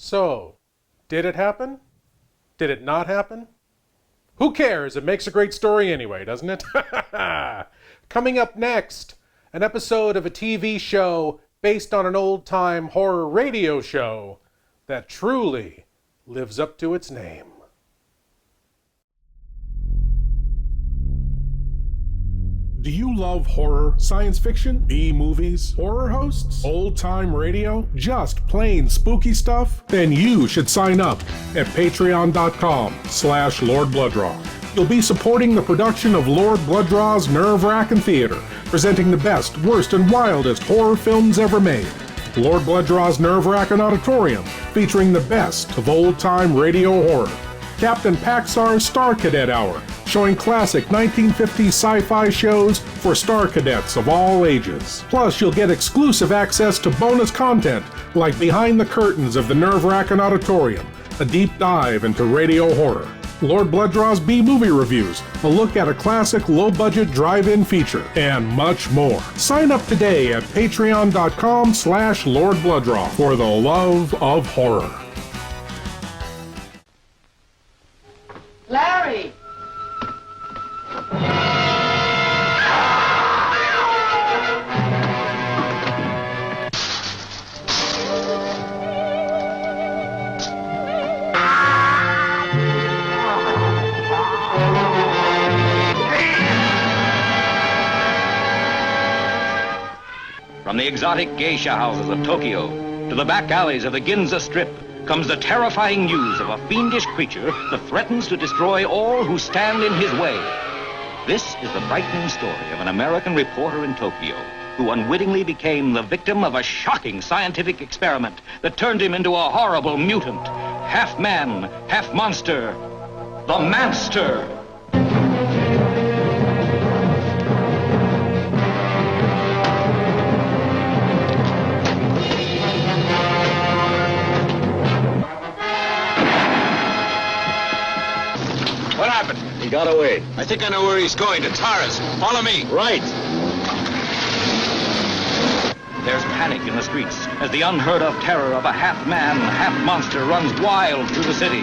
So, did it happen? Did it not happen? Who cares? It makes a great story anyway, doesn't it? Coming up next, an episode of a TV show based on an old-time horror radio show that truly lives up to its name. Do you love horror, science fiction, B-movies, horror hosts, old-time radio, just plain spooky stuff? Then you should sign up at patreon.com/Lord Blood-Rah. You'll be supporting the production of Lord Blood-Rah's Wrackin Theater, presenting the best, worst, and wildest horror films ever made. Lord Blood-Rah's Wrackin Auditorium, featuring the best of old-time radio horror. Captain Paxar's Star Cadet Hour, showing classic 1950s sci-fi shows for Star Cadets of all ages. Plus, you'll get exclusive access to bonus content like Behind the Curtains of the Wrackin Auditorium, a deep dive into radio horror. Lord Blood-Rah's B-movie reviews, a look at a classic low-budget drive-in feature, and much more. Sign up today at patreon.com/Lord Blood-Rah for the love of horror. Larry! From the exotic geisha houses of Tokyo to the back alleys of the Ginza Strip comes the terrifying news of a fiendish creature that threatens to destroy all who stand in his way. This is the frightening story of an American reporter in Tokyo who unwittingly became the victim of a shocking scientific experiment that turned him into a horrible mutant, half man, half monster, the Manster. What happened? He got away. I think I know where he's going, to Taras. Follow me. Right. There's panic in the streets as the unheard-of terror of a half-man, half-monster runs wild through the city.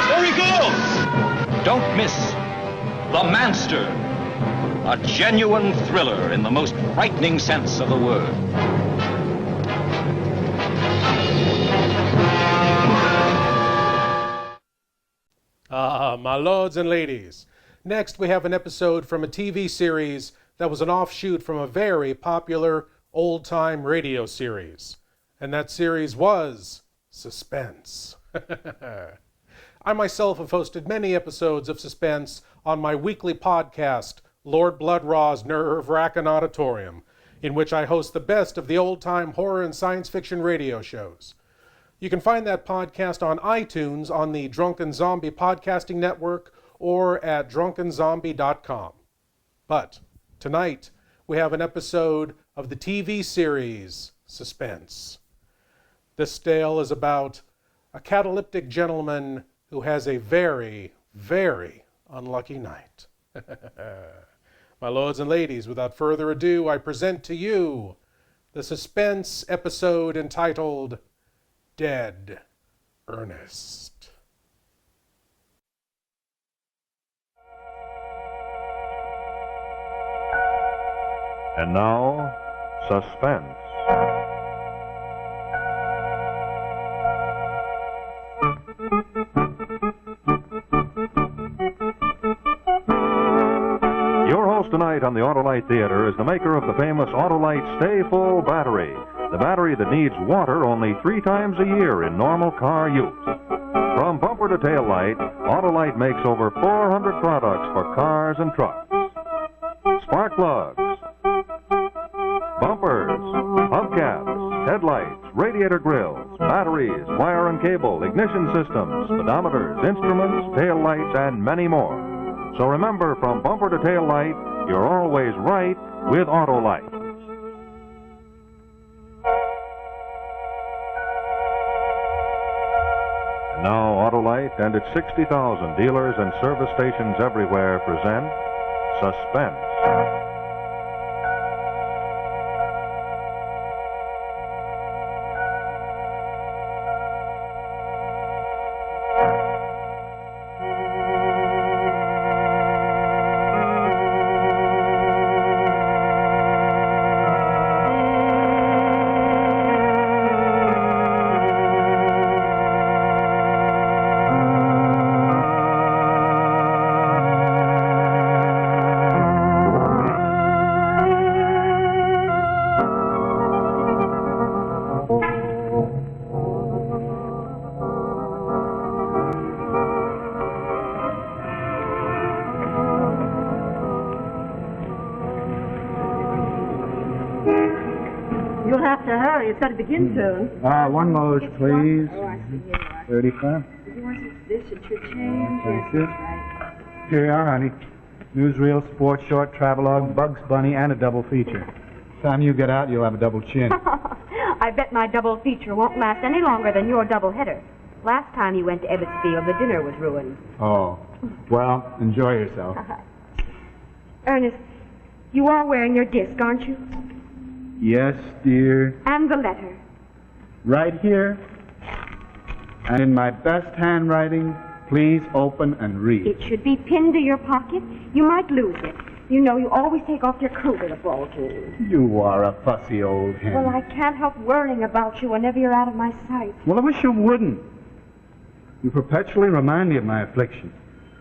There he goes! Don't miss The Manster, a genuine thriller in the most frightening sense of the word. My lords and ladies, Next, we have an episode from a TV series that was an offshoot from a very popular old-time radio series. And that series was Suspense. I myself have hosted many episodes of Suspense on my weekly podcast, Lord Blood-Rah's Nerve-Wrackin Auditorium, in which I host the best of the old-time horror and science fiction radio shows. You can find that podcast on iTunes, on the Drunken Zombie Podcasting Network, or at drunkenzombie.com. But tonight, we have an episode of the TV series Suspense. This tale is about a cataleptic gentleman who has a very, very unlucky night. My lords and ladies, without further ado, I present to you the Suspense episode entitled Dead Earnest. And now, Suspense. Your host tonight on the Autolite Theater is the maker of the famous Autolite Stay Full battery, the battery that needs water only 3 times a year in normal car use. From bumper to tail light, Autolite makes over 400 products for cars and trucks. Spark plugs, bumpers, hubcaps, headlights, radiator grills, batteries, wire and cable, ignition systems, speedometers, instruments, tail lights, and many more. So remember, from bumper to tail light, you're always right with Autolite. And now Autolite and its 60,000 dealers and service stations everywhere present Suspense. You'll have to hurry. It's got to begin soon. One Lowe's, please. Oh, I see. Here you are. 35. Did you want this at your change? Thank Yes, you. that's right. Here you are, honey. Newsreel, sports short, travelogue, Bugs Bunny, and a double feature. Time you get out, you'll have a double chin. I bet my double feature won't last any longer than your double header. Last time you went to Ebbetsfield, the dinner was ruined. Oh. Well, enjoy yourself. Ernest, you are wearing your disc, aren't you? Yes, dear. And the letter. Right here. And in my best handwriting, please open and read. It should be pinned to your pocket. You might lose it. You know, you always take off your coat at a ball game. You are a fussy old hen. Well, I can't help worrying about you whenever you're out of my sight. Well, I wish you wouldn't. You perpetually remind me of my affliction.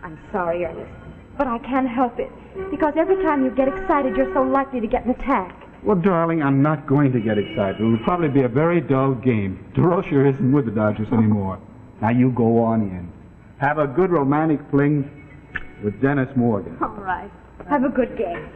I'm sorry, Ernest, but I can't help it. Because every time you get excited, you're so likely to get an attack. Well, darling, I'm not going to get excited. It'll probably be a very dull game. DeRocher isn't with the Dodgers anymore. Now you go on in. Have a good romantic fling with Dennis Morgan. All right. Have a good game.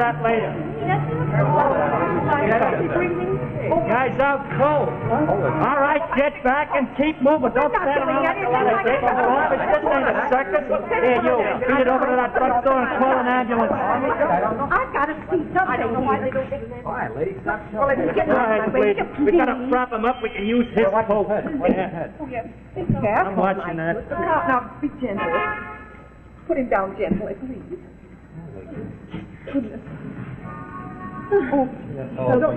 that later. Guy's out cold. All right, get back and keep moving. Don't stand around like a lot of dick in the office. This ain't a circus. Here, you, beat it over to that front door and call an ambulance. I've got to see something. All right, lady, stop. All right, please. We got to prop him up. We can use his poke. I'm watching that. Now, be gentle. Put him down gently, please. Goodness. Oh, don't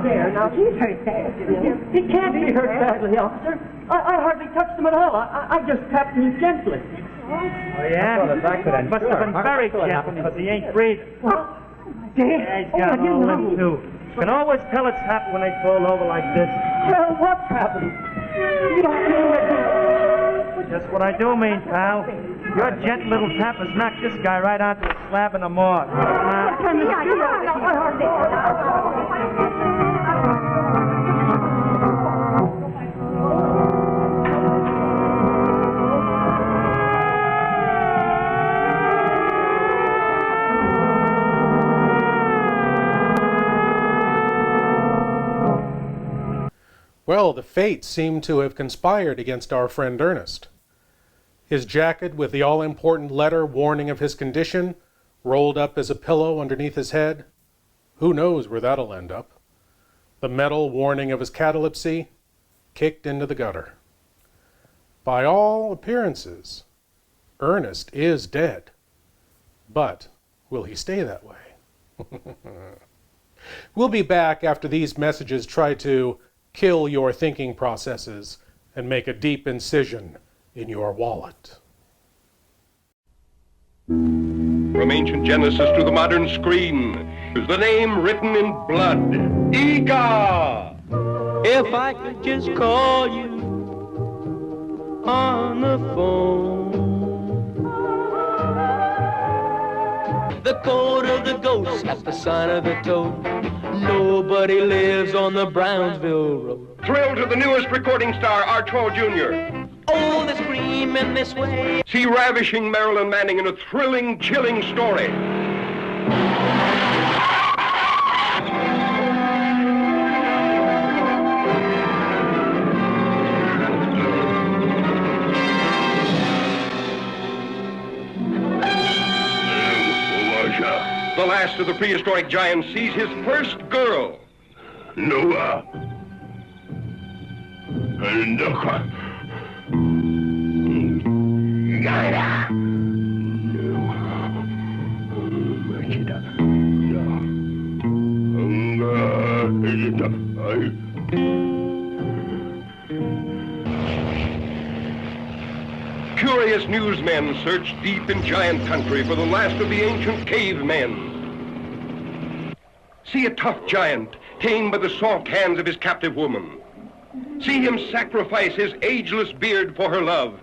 there. Now, he's hurt badly. He can't be hurt badly, officer. I hardly touched him at all. I just tapped him gently. Oh, yeah? Must have been very gentle because he ain't breathing. Yeah, he's got all this, too. Can always tell it's happened when they fall over like this. Well, what's happened? You don't mean that. Just what I do mean, pal. Your gentle little tap has knocked this guy right onto a slab in the morgue. Well, the fates seem to have conspired against our friend Earnest. His jacket with the all-important letter warning of his condition rolled up as a pillow underneath his head. Who knows where that'll end up? The metal warning of his catalepsy kicked into the gutter. By all appearances, Earnest is dead. But will he stay that way? We'll be back after these messages try to kill your thinking processes and make a deep incision in your wallet. From ancient Genesis to the modern screen, is the name written in blood. Iga! If I could just call you on the phone. The code of the ghost at the sign of the toad. Nobody lives on the Brownsville Road. Thrill to the newest recording star, Archibald Jr. Oh, they scream in this way. See ravishing Marilyn Manning in a thrilling, chilling story. The last of the prehistoric giants sees his first girl. Noah. And Curious newsmen search deep in giant country for the last of the ancient cavemen. See a tough giant tamed by the soft hands of his captive woman. See him sacrifice his ageless beard for her love.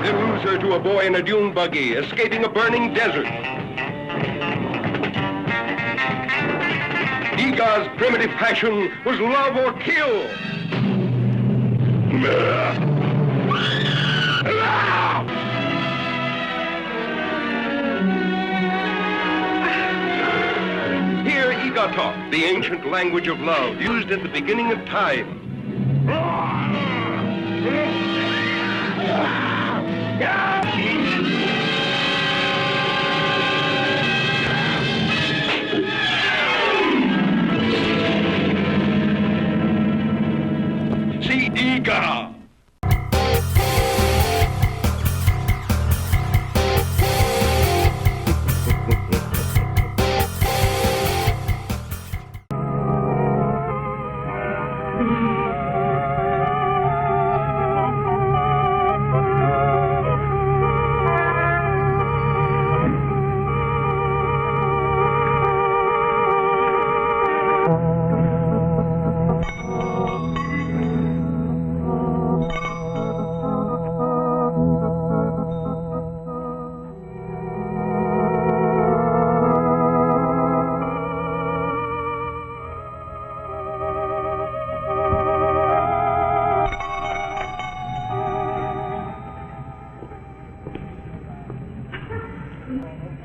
Then lose her to a boy in a dune buggy, escaping a burning desert. Iga's primitive passion was love or kill. Hear Iga talk, the ancient language of love, used at the beginning of time. See Iga!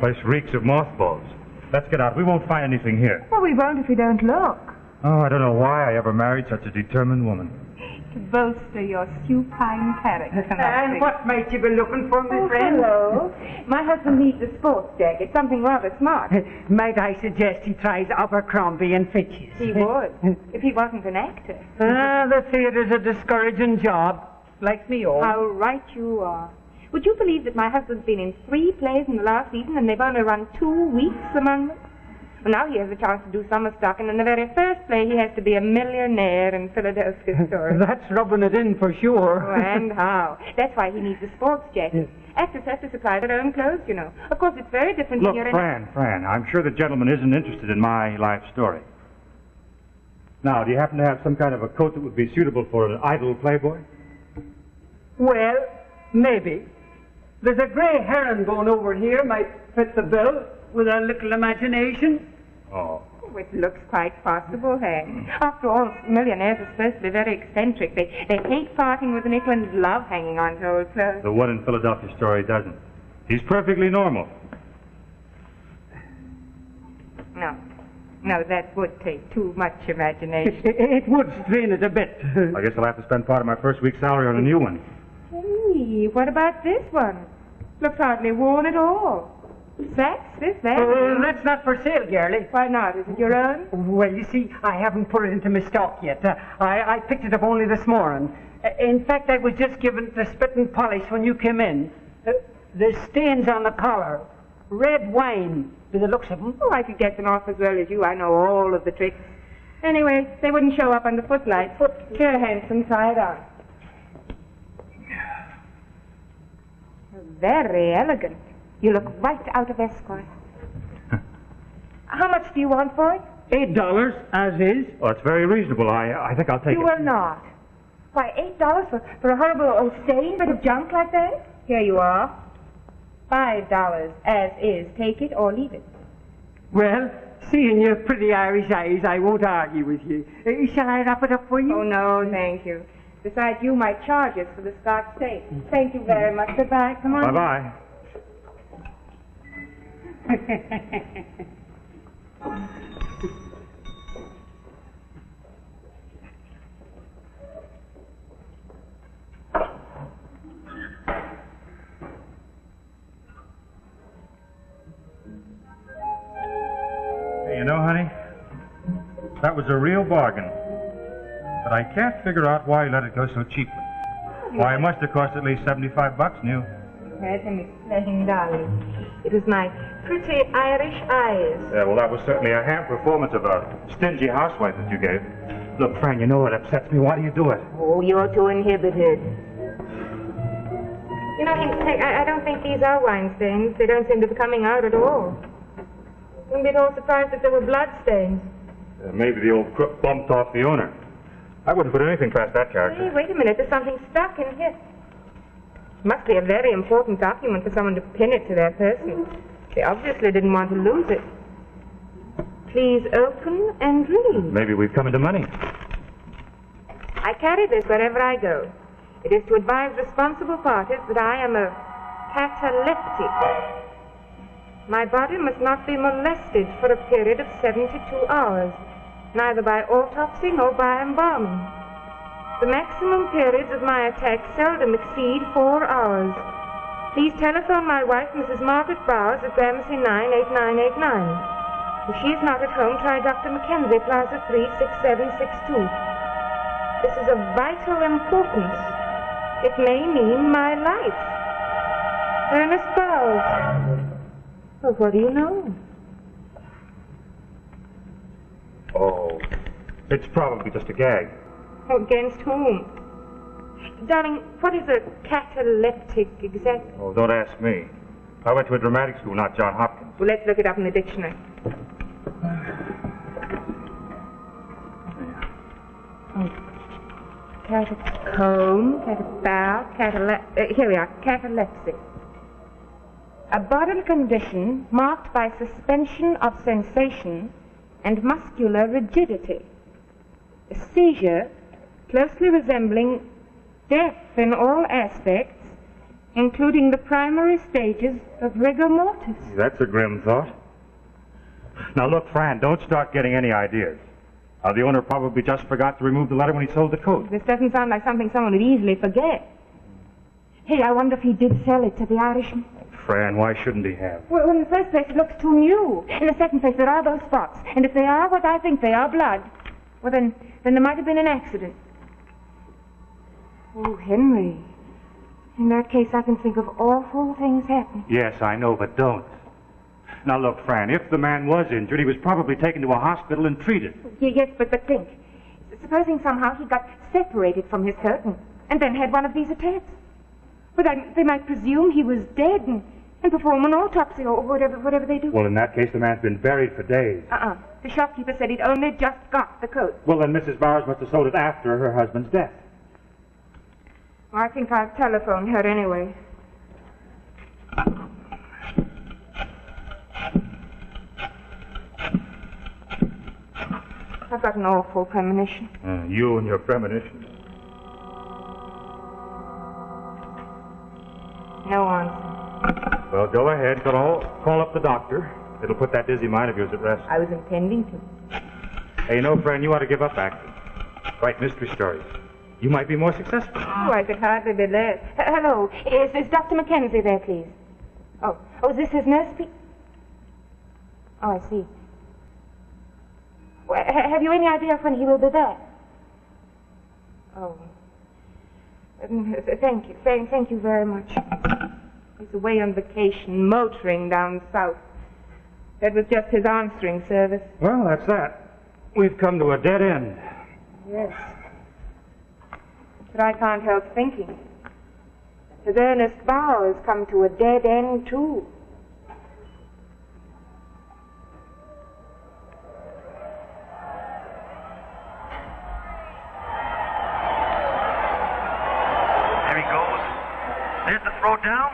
place reeks of mothballs. Let's get out. We won't find anything here. Well, we won't if we don't look. Oh, I don't know why I ever married such a determined woman. To bolster your supine character. And what might you be looking for, Miss Wren? Hello. My husband needs a sports jacket, something rather smart. Might I suggest he tries Abercrombie and Fitch's? He would, if he wasn't an actor. The theatre's a discouraging job, like me own. How right you are. Would you believe that my husband's been in 3 plays in the last season and they've only run 2 weeks among them? Well, now he has a chance to do summer stock, and in the very first play he has to be a millionaire in Philadelphia story. That's rubbing it in for sure. Oh, and how? That's why he needs a sports jacket. Actors have to supply their own clothes, you know. Of course, it's very different Look, when you're Fran, I'm sure the gentleman isn't interested in my life story. Now, do you happen to have some kind of a coat that would be suitable for an idle playboy? Well, maybe. There's a grey herringbone over here might fit the bill with a little imagination. Oh. It looks quite possible, hey? After all, millionaires are supposed to be very eccentric. They hate parting with a nickel and love hanging on to old clothes. The one in Philadelphia story doesn't. He's perfectly normal. No, that would take too much imagination. It would strain it a bit. I guess I'll have to spend part of my first week's salary on a new one. Hey, what about this one? Looks hardly worn at all. Sacks, that's not for sale, girlie. Why not? Is it your own? Well, you see, I haven't put it into my stock yet. I picked it up only this morning. In fact, I was just given it the spit and polish when you came in. There's stains on the collar. Red wine, by the looks of them. Oh, I could get them off as well as you. I know all of the tricks. Anyway, they wouldn't show up under footlights. Here, handsome, try it on. Very elegant. You look right out of escort. How much do you want for it? $8, as is. Oh, it's very reasonable. I think I'll take it. You will not. Why, $8 for a horrible old stained bit of junk like that? Here you are. $5, as is. Take it or leave it. Well, seeing your pretty Irish eyes, I won't argue with you. Shall I wrap it up for you? Oh, no, thank you. Besides, you might charge us for the Scotch tape. Thank you very much. Goodbye. Come on. Bye-bye. Hey, you know, honey, that was a real bargain. But I can't figure out why you let it go so cheaply. Why, it must have cost at least $75, Neve. Let him explain, darling. It was my pretty Irish eyes. Yeah, well, that was certainly a ham performance of a stingy housewife that you gave. Look, Fran, you know it upsets me. Why do you do it? Oh, you're too inhibited. You know, I don't think these are wine stains. They don't seem to be coming out at all. Wouldn't be at all surprised if there were blood stains. Maybe the old crook bumped off the owner. I wouldn't put anything past that character. Hey, wait a minute. There's something stuck in here. Must be a very important document for someone to pin it to their person. They obviously didn't want to lose it. Please open and read. Maybe we've come into money. I carry this wherever I go. It is to advise responsible parties that I am a cataleptic. My body must not be molested for a period of 72 hours, neither by autopsy nor by embalming. The maximum periods of my attack seldom exceed 4 hours. Please telephone my wife, Mrs. Margaret Bowers, at Gramercy 98989. If she is not at home, try Dr. Mackenzie, Plaza 36762. This is of vital importance. It may mean my life. Ernest Bowers. Well, what do you know? Oh, it's probably just a gag. Against whom? Darling, what is a cataleptic exactly? Oh, don't ask me. I went to a dramatic school, not John Hopkins. Well, let's look it up in the dictionary. Catacomb, catapal, here we are, catalepsy. A bodily condition marked by suspension of sensation and muscular rigidity. A seizure closely resembling death in all aspects, including the primary stages of rigor mortis. That's a grim thought. Now look, Fran, don't start getting any ideas. The owner probably just forgot to remove the letter when he sold the coat. This doesn't sound like something someone would easily forget. Hey, I wonder if he did sell it to the Irishman. Fran, why shouldn't he have? Well, in the first place, it looks too new. In the second place, there are those spots. And if they are what I think they are, blood, well, then there might have been an accident. Oh, Henry. In that case, I can think of awful things happening. Yes, I know, but don't. Now look, Fran, if the man was injured, he was probably taken to a hospital and treated. Yes, but think. Supposing somehow he got separated from his curtain and then had one of these attacks. Well, they might presume he was dead and perform an autopsy or whatever they do. Well, in that case, the man's been buried for days. The shopkeeper said he'd only just got the coat. Well, then Mrs. Bowers must have sold it after her husband's death. Well, I think I'll telephone her anyway. I've got an awful premonition. You and your premonition. No answer. Well, go ahead. Call up the doctor. It'll put that dizzy mind of yours at rest. I was intending to. Hey, you know, friend, you ought to give up acting. Write mystery stories. You might be more successful. Oh, I could hardly be less. Hello, is Dr. Mackenzie there, please? Oh, is this his nurse? Oh, I see. Well, have you any idea when he will be back? Oh. Thank you. Thank you very much. He's away on vacation, motoring down south. That was just his answering service. Well, that's that. We've come to a dead end. Yes. But I can't help thinking that Ernest Bowers come to a dead end, too. There he goes. There's the throw down.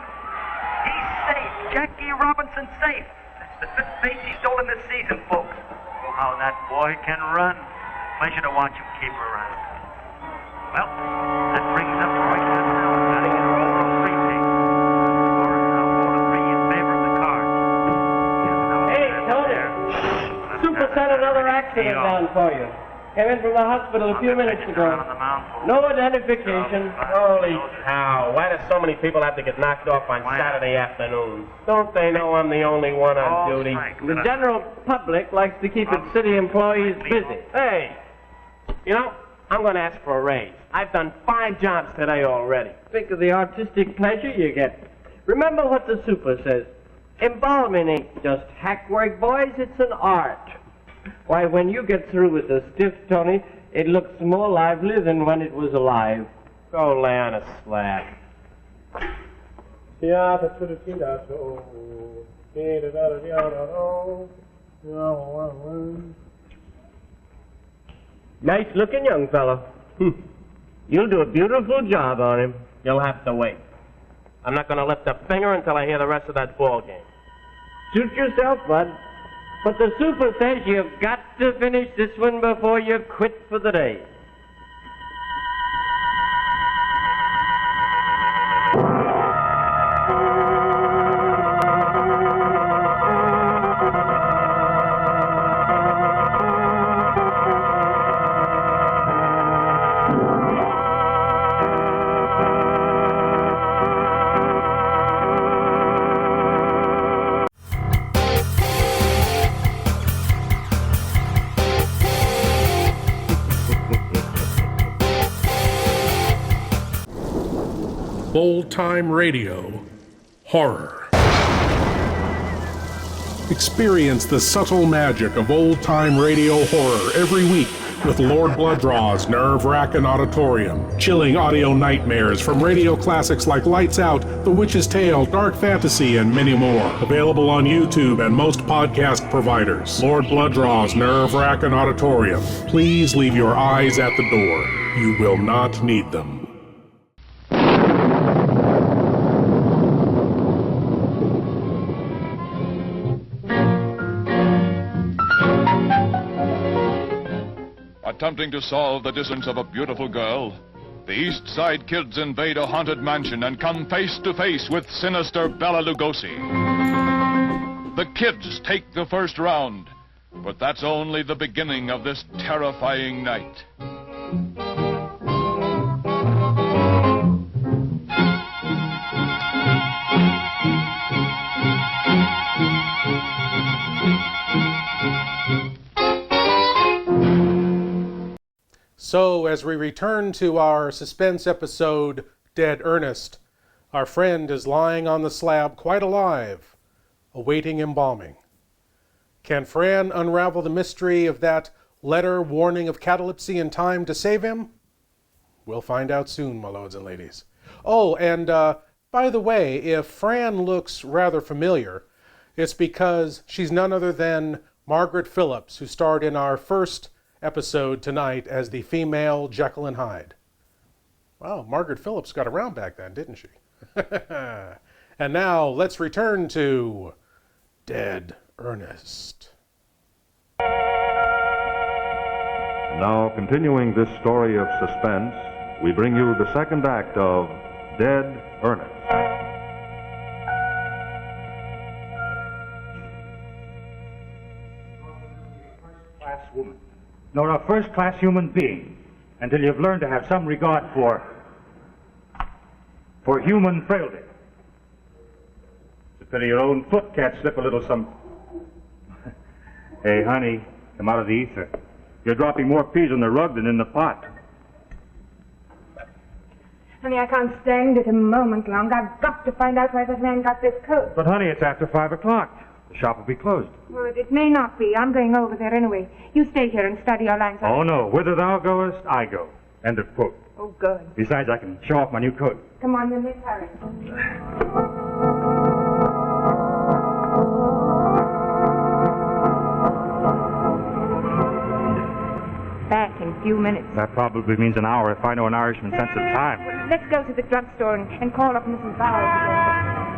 He's safe. Jackie Robinson safe. That's the fifth base he's stolen this season, folks. Oh, how that boy can run. Pleasure to watch him keep her around. Well, that brings up Roy Castell batting in role of free pick. Score is now 4-3 in favor of the Cards. Hey, Tony! Super sent another accident down for you. Came in from the hospital a few minutes ago. No identification. Holy cow. Why do so many people have to get knocked off on Saturday afternoons? Don't they know I'm the only one on duty? The general public likes to keep its city employees busy. Hey, you know, I'm going to ask for a raise. I've done 5 jobs today already. Think of the artistic pleasure you get. Remember what the super says. Embalming ain't just hackwork, boys. It's an art. Why, when you get through with the stiff, Tony, it looks more lively than when it was alive. Go lay on a slab. Nice looking young fellow. You'll do a beautiful job on him. You'll have to wait. I'm not going to lift a finger until I hear the rest of that ball game. Suit yourself, bud. But the super says you've got to finish this one before you quit for the day. Old-time radio horror. Experience the subtle magic of old-time radio horror every week with Lord Blood-Rah's nerve-wracking auditorium, chilling audio nightmares from radio classics like Lights Out, The Witch's Tale, Dark Fantasy, and many more. Available on YouTube and most podcast providers. Lord Blood-Rah's nerve-wracking auditorium. Please leave your eyes at the door. You will not need them. Attempting to solve the distance of a beautiful girl, The East Side Kids invade a haunted mansion and come face to face with sinister Bela Lugosi. The kids take the first round, but that's only the beginning of this terrifying night. So, as we return to our suspense episode, Dead Earnest, our friend is lying on the slab quite alive, awaiting embalming. Can Fran unravel the mystery of that letter warning of catalepsy in time to save him? We'll find out soon, my lords and ladies. Oh, and by the way, if Fran looks rather familiar, it's because she's none other than Margaret Phillips, who starred in our first episode tonight as the female Jekyll and Hyde. Wow, Margaret Phillips got around back then, didn't she? And now let's return to Dead Earnest. Now, continuing this story of suspense, we bring you the second act of Dead Earnest. Class woman. Nor a first-class human being until you've learned to have some regard for human frailty. It's a pity your own foot can't slip a little some... Hey, honey, come out of the ether. You're dropping more peas on the rug than in the pot. Honey, I can't stand it a moment longer. I've got to find out where that man got this coat. But, honey, it's after 5 o'clock. The shop will be closed. Well, it may not be. I'm going over there anyway. You stay here and study your lines. Oh, no. Whither thou goest, I go. End of quote. Oh, good. Besides, I can show off my new coat. Come on, then, let's hurry. Back in a few minutes. That probably means an hour if I know an Irishman's sense of time. Well, let's go to the drugstore and call up Mrs. Bowers.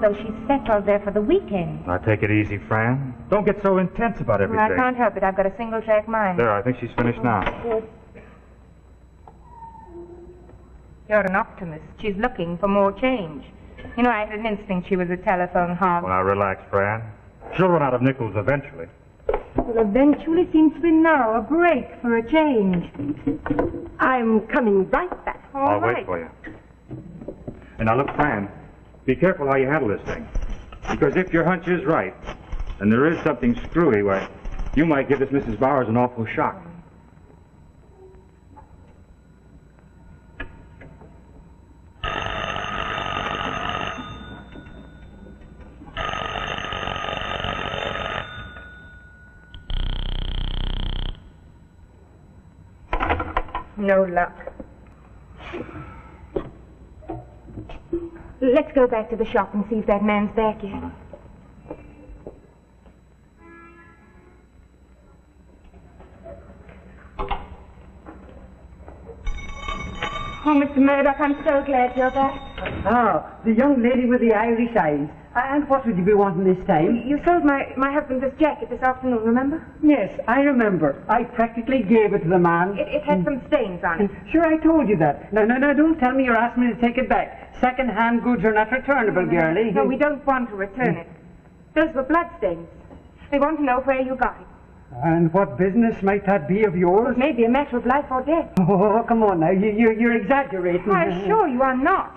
Though she's settled there for the weekend. Now, take it easy, Fran. Don't get so intense about everything. Well, I can't help it. I've got a single-track mind. There, I think she's finished now. Good. You're an optimist. She's looking for more change. You know, I had an instinct she was a telephone hog. Well, now, relax, Fran. She'll run out of nickels eventually. Well, eventually seems to be now. A break for a change. I'm coming right back. I'll wait for you. And now, look, Fran. Be careful how you handle this thing. Because if your hunch is right, and there is something screwy, why, you might give this Mrs. Bowers an awful shock. No luck. Let's go back to the shop and see if that man's back yet. Oh, Mr. Murdoch, I'm so glad you're back. Ah, the young lady with the Irish eyes. And what would you be wanting this time? You sold my husband this jacket this afternoon, remember? Yes, I remember. I practically gave it to the man. It had some stains on it. Sure, I told you that. No, don't tell me you're asking me to take it back. Second-hand goods are not returnable, girlie. No, we don't want to return it. Those were bloodstains. We want to know where you got it. And what business might that be of yours? It may be a matter of life or death. Oh, come on now. You're exaggerating. I'm sure you are not.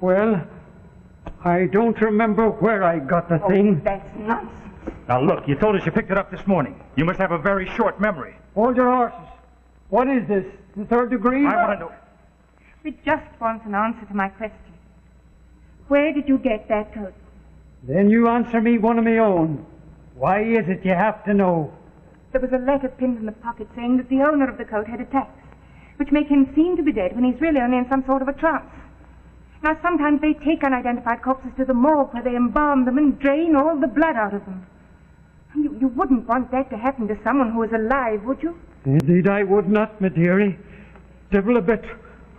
Well, I don't remember where I got the thing. That's nonsense. Now, look, you told us you picked it up this morning. You must have a very short memory. Hold your horses. What is this? The third degree? I want to know. We just want an answer to my question. Where did you get that coat? Then you answer me one of my own. Why is it you have to know? There was a letter pinned in the pocket saying that the owner of the coat had attacks, which make him seem to be dead when he's really only in some sort of a trance. Now, sometimes they take unidentified corpses to the morgue where they embalm them and drain all the blood out of them. You wouldn't want that to happen to someone who is alive, would you? Indeed, I would not, my dearie. Devil a bit.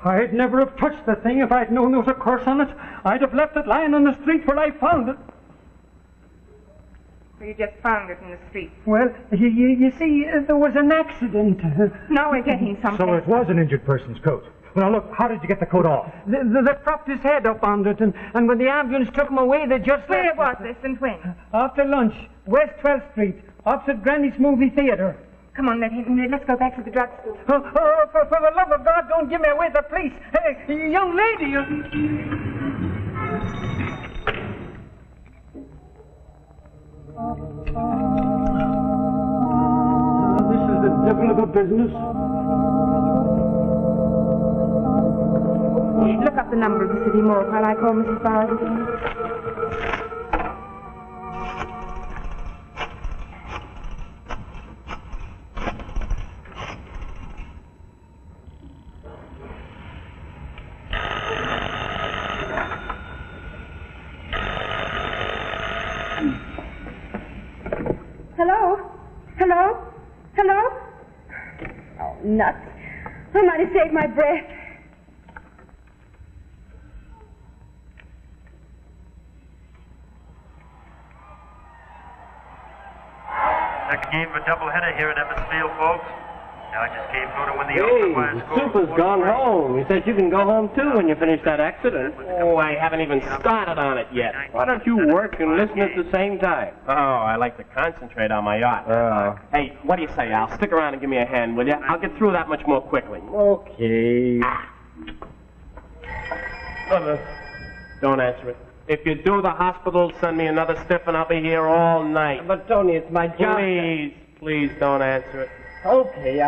I'd never have touched the thing if I'd known there was a curse on it. I'd have left it lying on the street where I found it. You just found it in the street. Well, you see, there was an accident. Now we're getting something. So it was an injured person's coat. Well, now look, how did you get the coat off? They propped his head up on it, and when the ambulance took him away, they just... Where was this and when? After lunch, West 12th Street, opposite Granny's movie theater. Come on, let's go back to the drugstore. For the love of God, don't give me away to the police. Hey, young lady, This is the devil of a business. Look up the number of the city morgue while I call Mrs. Bowers. Hello? Hello? Hello? Oh, nuts. I might have saved my breath. Second game of a doubleheader here at Evans Field, folks. Now I just came through to win the Ultra Hey, Super's gone home. He said you can go home too when you finish that accident. Oh, I haven't even started on it yet. Why don't you work and listen at the same time? Oh, I like to concentrate on my yacht. Hey, what do you say, Al? Stick around and give me a hand, will you? I'll get through that much more quickly. Okay. Don't answer it. If you do the hospital, send me another stiff and I'll be here all night. But Tony, it's my job. Please don't answer it. Okay,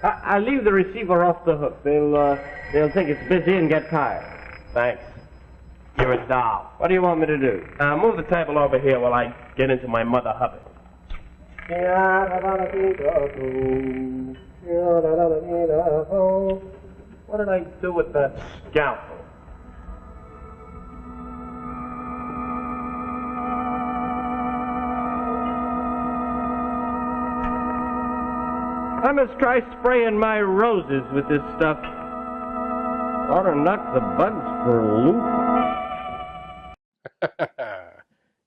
I'll leave the receiver off the hook. They'll think it's busy and get tired. Thanks. You're a doll. What do you want me to do? Move the table over here while I get into my mother hubbard. What did I do with that scalpel? I must try spraying my roses with this stuff. Ought to knock the bugs for a loop.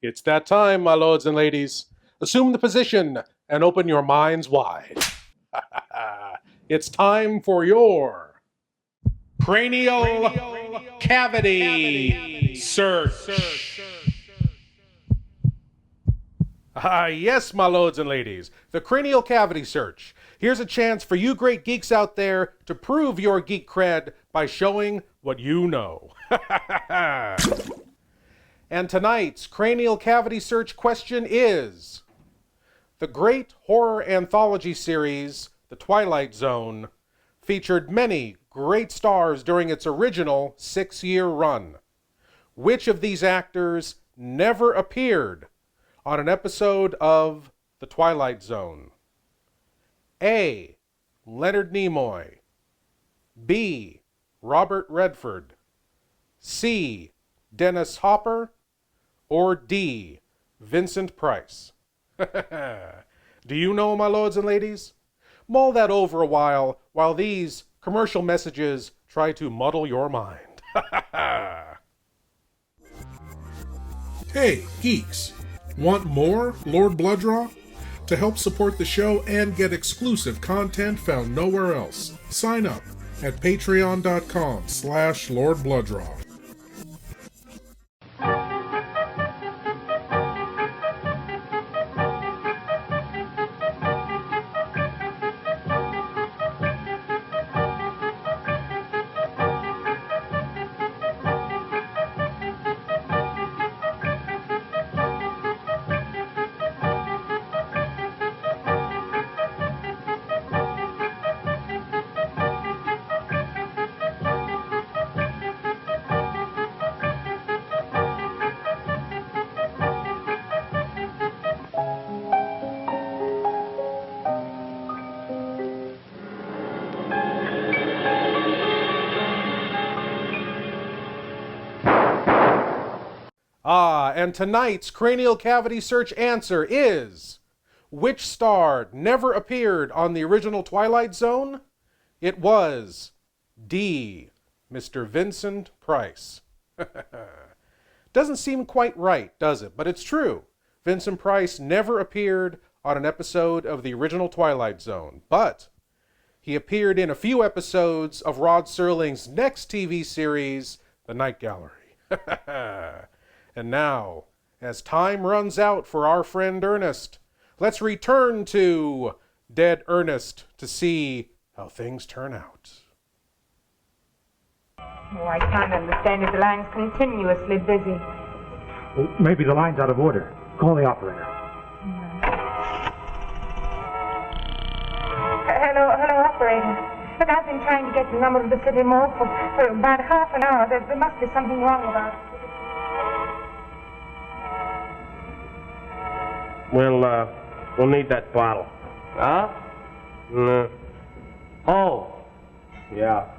It's that time, my lords and ladies. Assume the position and open your minds wide. It's time for your cranial cavity search. Yes, my lords and ladies, the cranial cavity search. Here's a chance for you great geeks out there to prove your geek cred by showing what you know. And tonight's cranial cavity search question is: the great horror anthology series, The Twilight Zone, featured many great stars during its original 6-year run. Which of these actors never appeared on an episode of The Twilight Zone? A. Leonard Nimoy. B. Robert Redford. C. Dennis Hopper. Or D. Vincent Price. Do you know, my lords and ladies? Mull that over a while these commercial messages try to muddle your mind. Hey, geeks! Want more Lord Blood-Rah? To help support the show and get exclusive content found nowhere else, sign up at patreon.com/Lord Blood-Rah. And tonight's cranial cavity search answer is, which star never appeared on the original Twilight Zone? It was D, Mr. Vincent Price. Doesn't seem quite right, does it? But it's true. Vincent Price never appeared on an episode of the original Twilight Zone, but he appeared in a few episodes of Rod Serling's next TV series, The Night Gallery. And now, as time runs out for our friend Earnest, let's return to Dead Earnest to see how things turn out. Oh, I can't understand it. The line's continuously busy. Well, maybe the line's out of order. Call the operator. Hello, operator. Look, I've been trying to get the number of the city mall for about half an hour. There must be something wrong about it. We'll need that bottle. Huh? No. Oh. Yeah.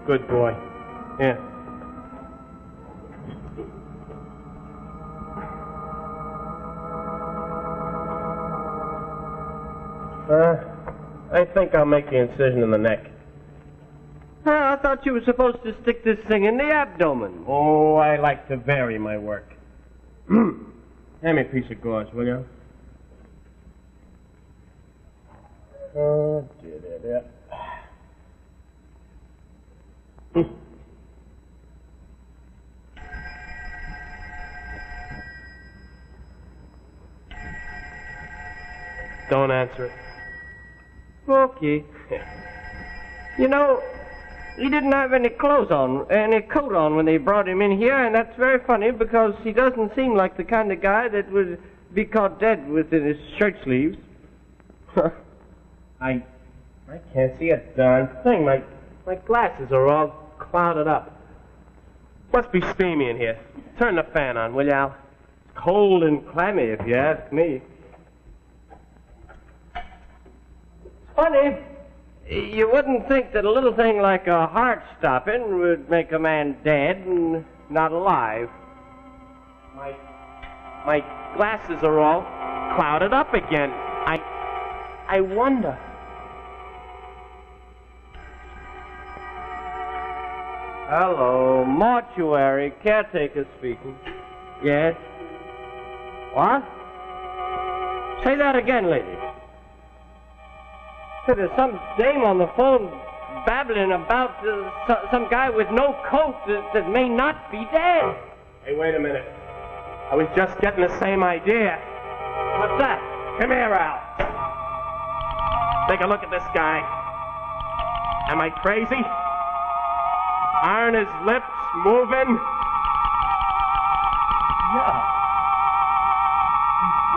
Good boy. Yeah. I think I'll make the incision in the neck. I thought you were supposed to stick this thing in the abdomen. Oh, I like to vary my work. Hand me a piece of gauze, will you? Oh, dear. Don't answer it. Okay. You know, he didn't have any coat on when they brought him in here, and that's very funny because he doesn't seem like the kind of guy that would be caught dead within his shirt sleeves. I can't see a darn thing. My glasses are all clouded up. Must be steamy in here. Turn the fan on, will you, Al? It's cold and clammy, if you ask me. Funny, you wouldn't think that a little thing like a heart stopping would make a man dead and not alive. My glasses are all clouded up again. I wonder. Hello, mortuary caretaker speaking. Yes? What? Say that again, lady. So there's some dame on the phone babbling about some guy with no coat that may not be dead. Hey, wait a minute. I was just getting the same idea. What's that? Come here, Al. Take a look at this guy. Am I crazy? Aren't his lips moving? Yeah.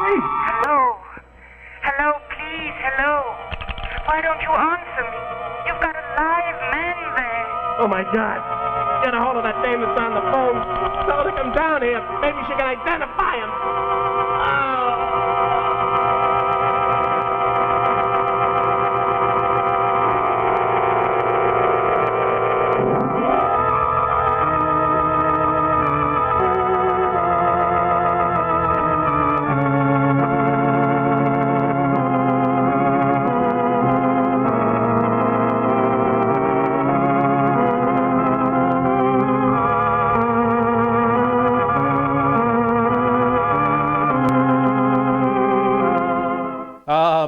Please. Hello, please, hello. Why don't you answer me? You've got a live man there. Oh, my God. Get a hold of that dame that's on the phone. Tell her to come down here. Maybe she can identify him.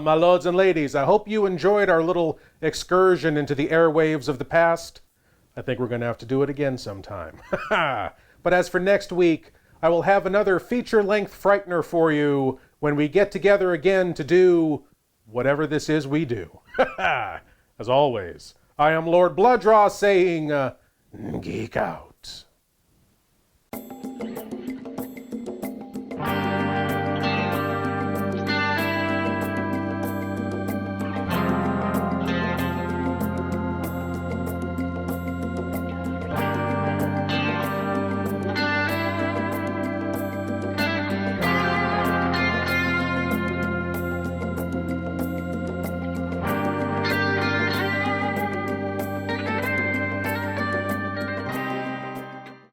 My lords and ladies, I hope you enjoyed our little excursion into the airwaves of the past. I think we're going to have to do it again sometime. But as for next week, I will have another feature-length Frightener for you when we get together again to do whatever this is we do. As always, I am Lord Blood-Rah saying geek out.